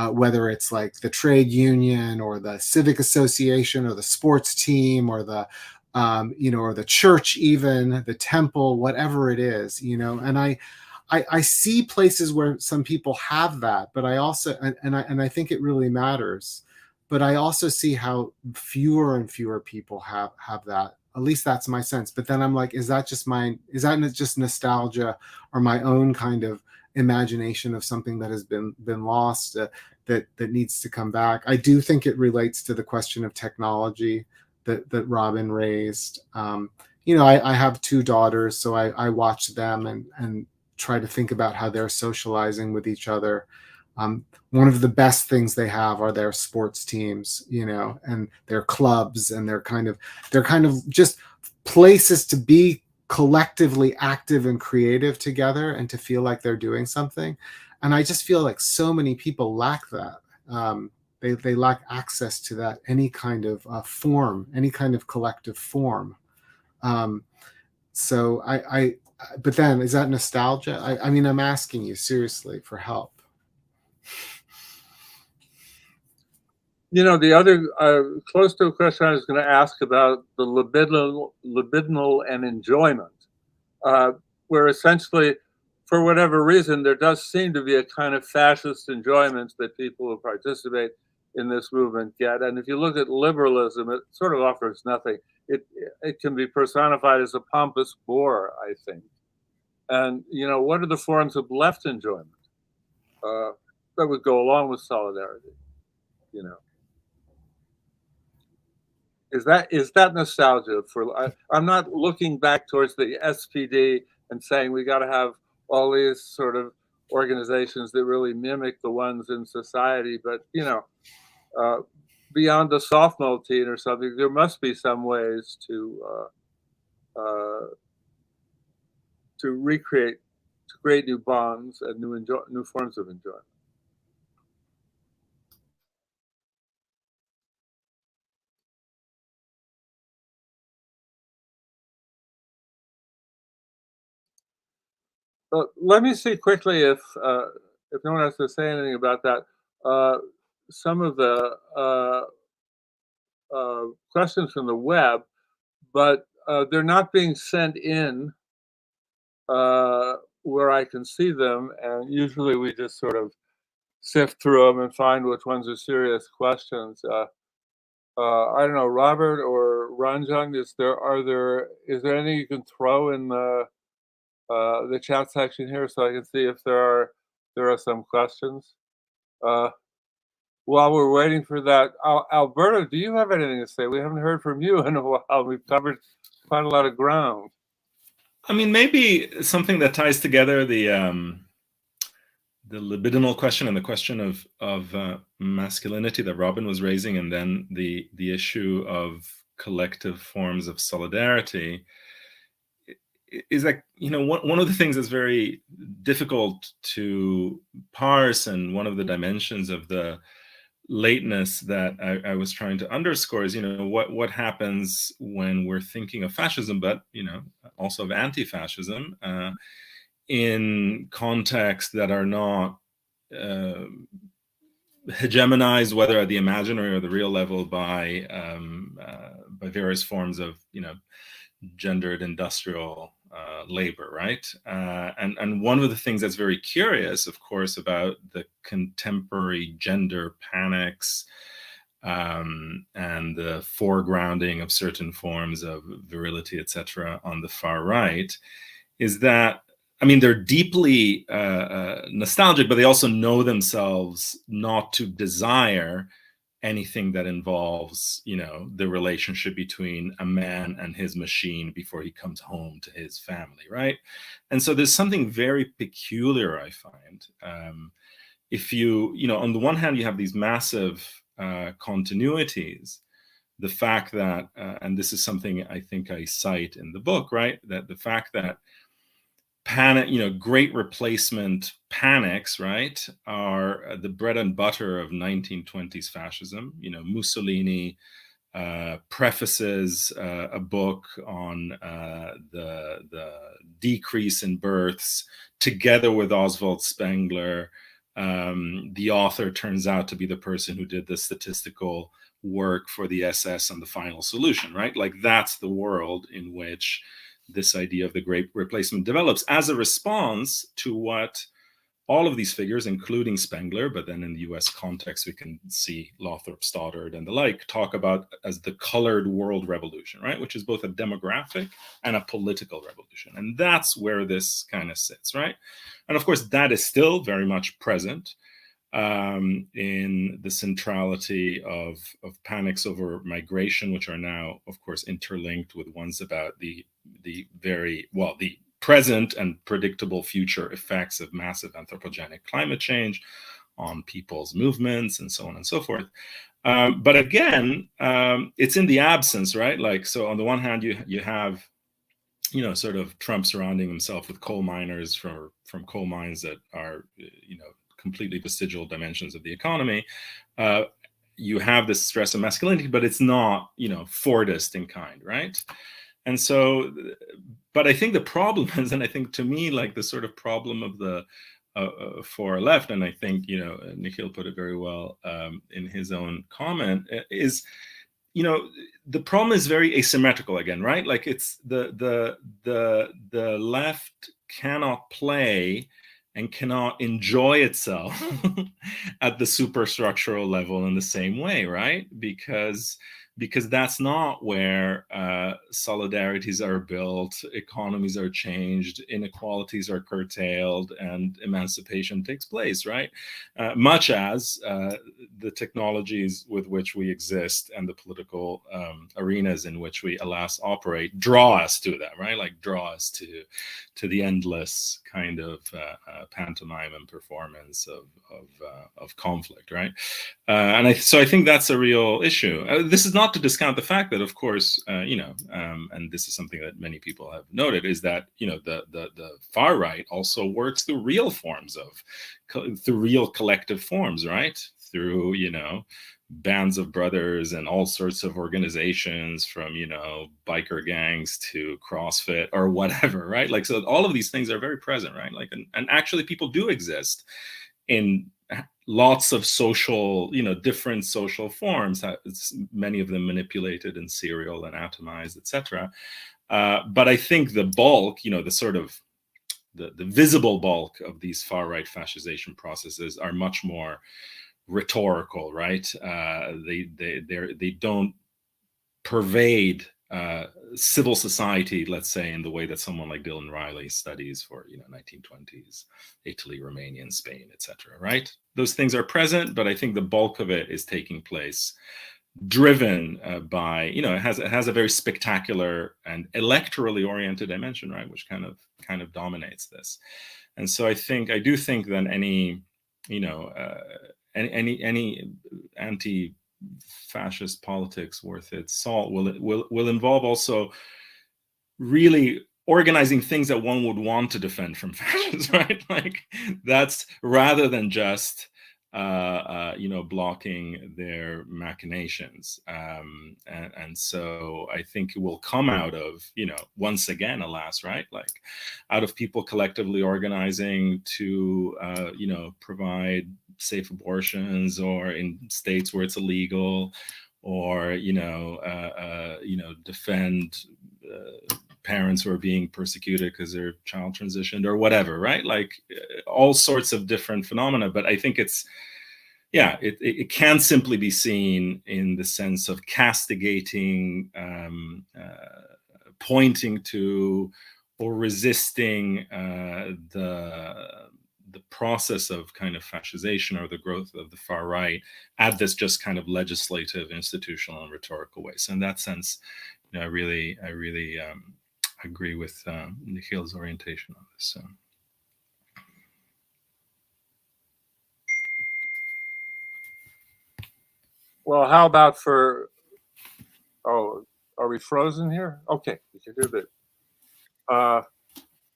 Whether it's like the trade union or the civic association or the sports team or the or the church, even the temple, whatever it is, and I see places where some people have that, but I also, and I think it really matters, but I also see how fewer and fewer people have that. At least that's my sense. But then I'm like, is that just nostalgia or my own kind of imagination of something that has been lost that needs to come back? I do think it relates to the question of technology that Robyn raised. I have two daughters, so I watch them and try to think about how they're socializing with each other. One of the best things they have are their sports teams, and their clubs, and they're kind of just places to be collectively active and creative together and to feel like they're doing something. And I just feel like so many people lack that. They lack access to that, any kind of form, any kind of collective form. So but then, is that nostalgia? I mean, I'm asking you seriously for help. You know, the other close to a question I was going to ask about the libidinal and enjoyment, where essentially, for whatever reason, there does seem to be a kind of fascist enjoyment that people who participate in this movement get. And if you look at liberalism, it sort of offers nothing. It can be personified as a pompous bore, I think. And, you know, what are the forms of left enjoyment that would go along with solidarity, you know? Is that nostalgia for? I'm not looking back towards the SPD and saying we got to have all these sort of organizations that really mimic the ones in society, but you know, beyond a sophomore teen or something, there must be some ways to recreate, to create new bonds and new forms of enjoyment. Let me see quickly if no one has to say anything about that. Some of the questions from the web, but they're not being sent in where I can see them, and usually we just sort of sift through them and find which ones are serious questions. I don't know, Robert or Ranjan, is there anything you can throw in the chat section here so I can see if there are some questions? While we're waiting for that, Alberto, do you have anything to say? We haven't heard from you in a while. We've covered quite a lot of ground. I mean, maybe something that ties together the libidinal question and the question of masculinity that Robyn was raising, and then the issue of collective forms of solidarity, is that, you know, one of the things that's very difficult to parse, and one of the dimensions of the lateness that I was trying to underscore is, you know, what happens when we're thinking of fascism, but, you know, also of anti-fascism in contexts that are not hegemonized, whether at the imaginary or the real level, by various forms of, you know, gendered industrial labor, right? And one of the things that's very curious, of course, about the contemporary gender panics and the foregrounding of certain forms of virility, etc., on the far right, is that, I mean, they're deeply nostalgic, but they also know themselves not to desire anything that involves, you know, the relationship between a man and his machine before he comes home to his family, right? And so there's something very peculiar, I find. If you know, on the one hand, you have these massive continuities, the fact that, and this is something I think I cite in the book, right? That the fact that panic, you know, great replacement panics, right, are the bread and butter of 1920s fascism. You know, Mussolini prefaces a book on the decrease in births together with Oswald Spengler. The author turns out to be the person who did the statistical work for the SS on the final solution, right? Like, that's the world in which this idea of the great replacement develops as a response to what all of these figures, including Spengler, but then in the US context, we can see Lothrop Stoddard and the like, talk about as the colored world revolution, right? Which is both a demographic and a political revolution. And that's where this kind of sits, right? And of course, that is still very much present in the centrality of panics over migration, which are now, of course, interlinked with ones about the present and predictable future effects of massive anthropogenic climate change on people's movements and so on and so forth. But again, it's in the absence, right? Like, so on the one hand, you have, you know, sort of Trump surrounding himself with coal miners from coal mines that are, you know, completely vestigial dimensions of the economy. you have this stress of masculinity, but it's not, you know, Fordist in kind, right? And so, but I think the problem is, and I think to me, like the sort of problem of the far left, and I think, you know, Nikhil put it very well in his own comment, is, you know, the problem is very asymmetrical again, right? Like it's the left cannot play and cannot enjoy itself at the superstructural level in the same way, right? Because that's not where solidarities are built, economies are changed, inequalities are curtailed, and emancipation takes place, right? Much as the technologies with which we exist and the political arenas in which we, alas, operate draw us to that, right? Like draw us to the endless kind of pantomime and performance of conflict, right? So I think that's a real issue. This is not to discount the fact that, of course, you know, and this is something that many people have noted, is that, you know, the far right also works through real forms through real collective forms, right? Through, you know, bands of brothers and all sorts of organizations, from, you know, biker gangs to CrossFit or whatever, right? Like, so all of these things are very present, right? Like, and actually people do exist in lots of social, you know, different social forms, many of them manipulated and serial and atomized, etc. But I think the bulk, you know, the sort of the visible bulk of these far right fascization processes are much more rhetorical, right? They don't pervade civil society, let's say, in the way that someone like Dylan Riley studies for, you know, 1920s Italy, Romania, and Spain, etc. Right? Those things are present, but I think the bulk of it is taking place driven by, you know, it has a very spectacular and electorally oriented dimension, right, which kind of dominates this. And so I do think that any, you know, any anti-fascist politics worth its salt will involve also really organizing things that one would want to defend from fascism, right? Like, that's rather than just you know, blocking their machinations. And so I think it will come out of, you know, once again, alas, right? Like, out of people collectively organizing to, you know, provide safe abortions, or in states where it's illegal, or, you know, defend parents who are being persecuted because their child transitioned or whatever, right? Like, all sorts of different phenomena. But I think it's, yeah, it can simply be seen in the sense of castigating, pointing to, or resisting the process of kind of fascization or the growth of the far right at this just kind of legislative, institutional, and rhetorical way. So in that sense, you know, I really agree with Nikhil's orientation on this. So. Well, how about for, oh, are we frozen here? Okay, we can do that.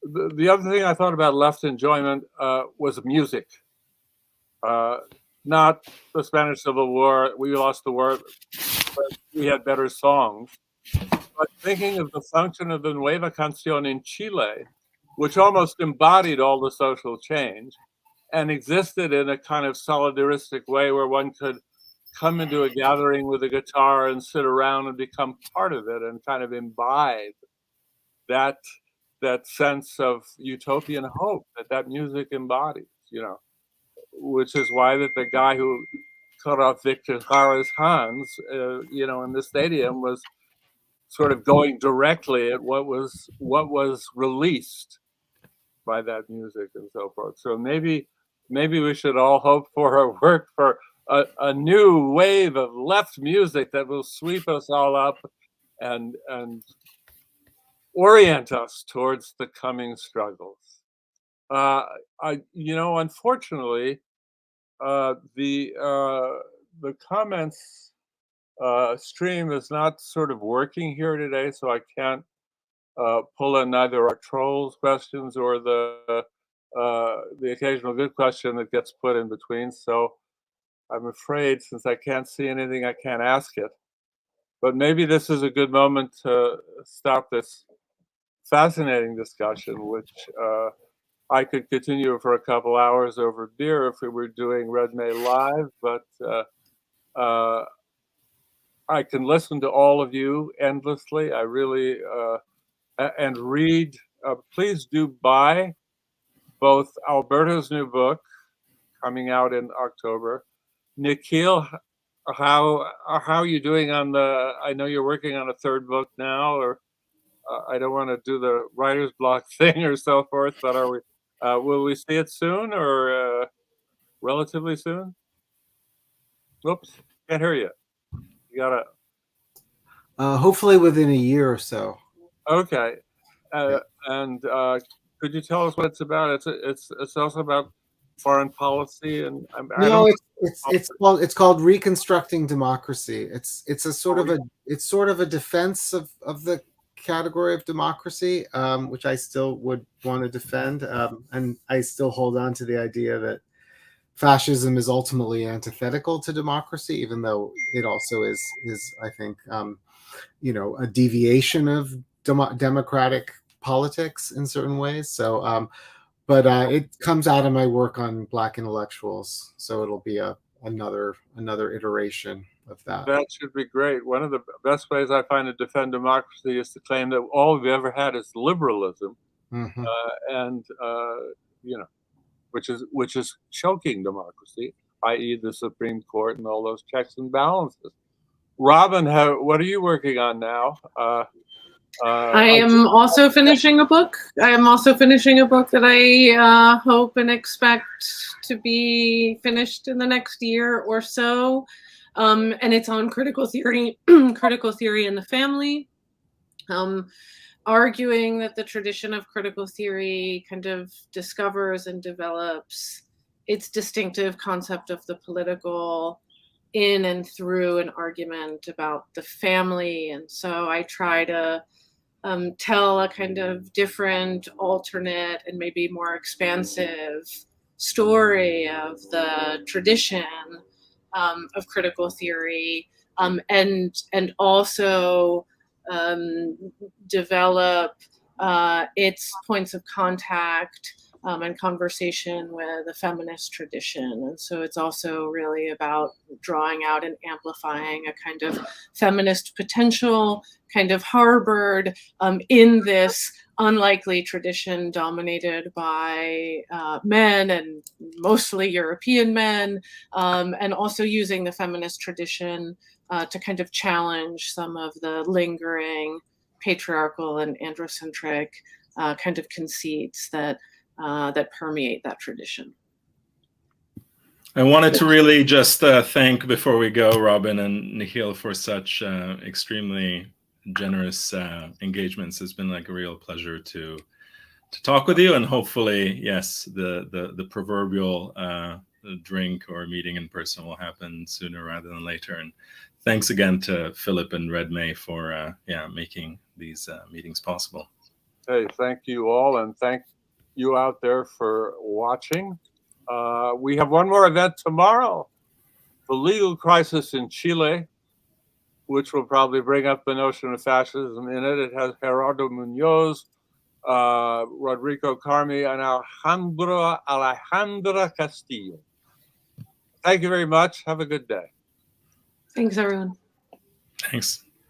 The other thing I thought about left enjoyment was music. Not the Spanish Civil War, we lost the war, but we had better songs. But thinking of the function of the Nueva Canción in Chile, which almost embodied all the social change and existed in a kind of solidaristic way where one could come into a gathering with a guitar and sit around and become part of it and kind of imbibe that sense of utopian hope that music embodies, you know, which is why that the guy who cut off Victor Jara's hands, you know, in the stadium was sort of going directly at what was released by that music and so forth. So maybe we should all hope for or work for a new wave of left music that will sweep us all up and orient us towards the coming struggles. You know, unfortunately, the comments stream is not sort of working here today, so I can't pull in either our trolls questions or the occasional good question that gets put in between. So I'm afraid since I can't see anything, I can't ask it. But maybe this is a good moment to stop this fascinating discussion, which I could continue for a couple hours over beer if we were doing Red May Live, but I can listen to all of you endlessly. I really, and read. Please do buy both Alberto's new book, coming out in October. Nikhil, how are you doing on the, I know you're working on a third book now, or I don't want to do the writer's block thing or so forth, but are we, will we see it soon or relatively soon? Whoops, can't hear you. You gotta. Hopefully within a year or so. Okay, and could you tell us what it's about? It's also about foreign policy, and I No, don't. it's called Reconstructing Democracy. It's a sort of a defense of the category of democracy, which I still would want to defend, and I still hold on to the idea that fascism is ultimately antithetical to democracy, even though it also is I think a deviation of democratic politics in certain ways. So but it comes out of my work on Black intellectuals, so it'll be another iteration of that. That should be great. One of the best ways I find to defend democracy is to claim that all we've ever had is liberalism, Mm-hmm. and which is choking democracy, i.e., the Supreme Court and all those checks and balances. Robyn, what are you working on now? I am also finishing a book. I am also finishing a book that I hope and expect to be finished in the next year or so. And it's on critical theory, critical theory in the family, arguing that the tradition of critical theory kind of discovers and develops its distinctive concept of the political in and through an argument about the family. And so I try to tell a kind of different, alternate, and maybe more expansive story of the tradition of critical theory, and also develop its points of contact and conversation with the feminist tradition. And so it's also really about drawing out and amplifying a kind of feminist potential kind of harbored in this unlikely tradition dominated by men, and mostly European men, and also using the feminist tradition to kind of challenge some of the lingering patriarchal and androcentric kind of conceits that permeate that tradition. I wanted to really just thank, before we go, Robyn and Nikhil for such extremely generous engagements. It's been like a real pleasure to talk with you, and hopefully, yes, the proverbial drink or meeting in person will happen sooner rather than later. And thanks again to Philip and Red May for making these meetings possible. Hey, thank you all, and thank you out there for watching. We have one more event tomorrow, the legal crisis in Chile, which will probably bring up the notion of fascism in it. It has Gerardo Munoz, Rodrigo Carmi, and Alejandra Castillo. Thank you very much. Have a good day. Thanks, everyone. Thanks.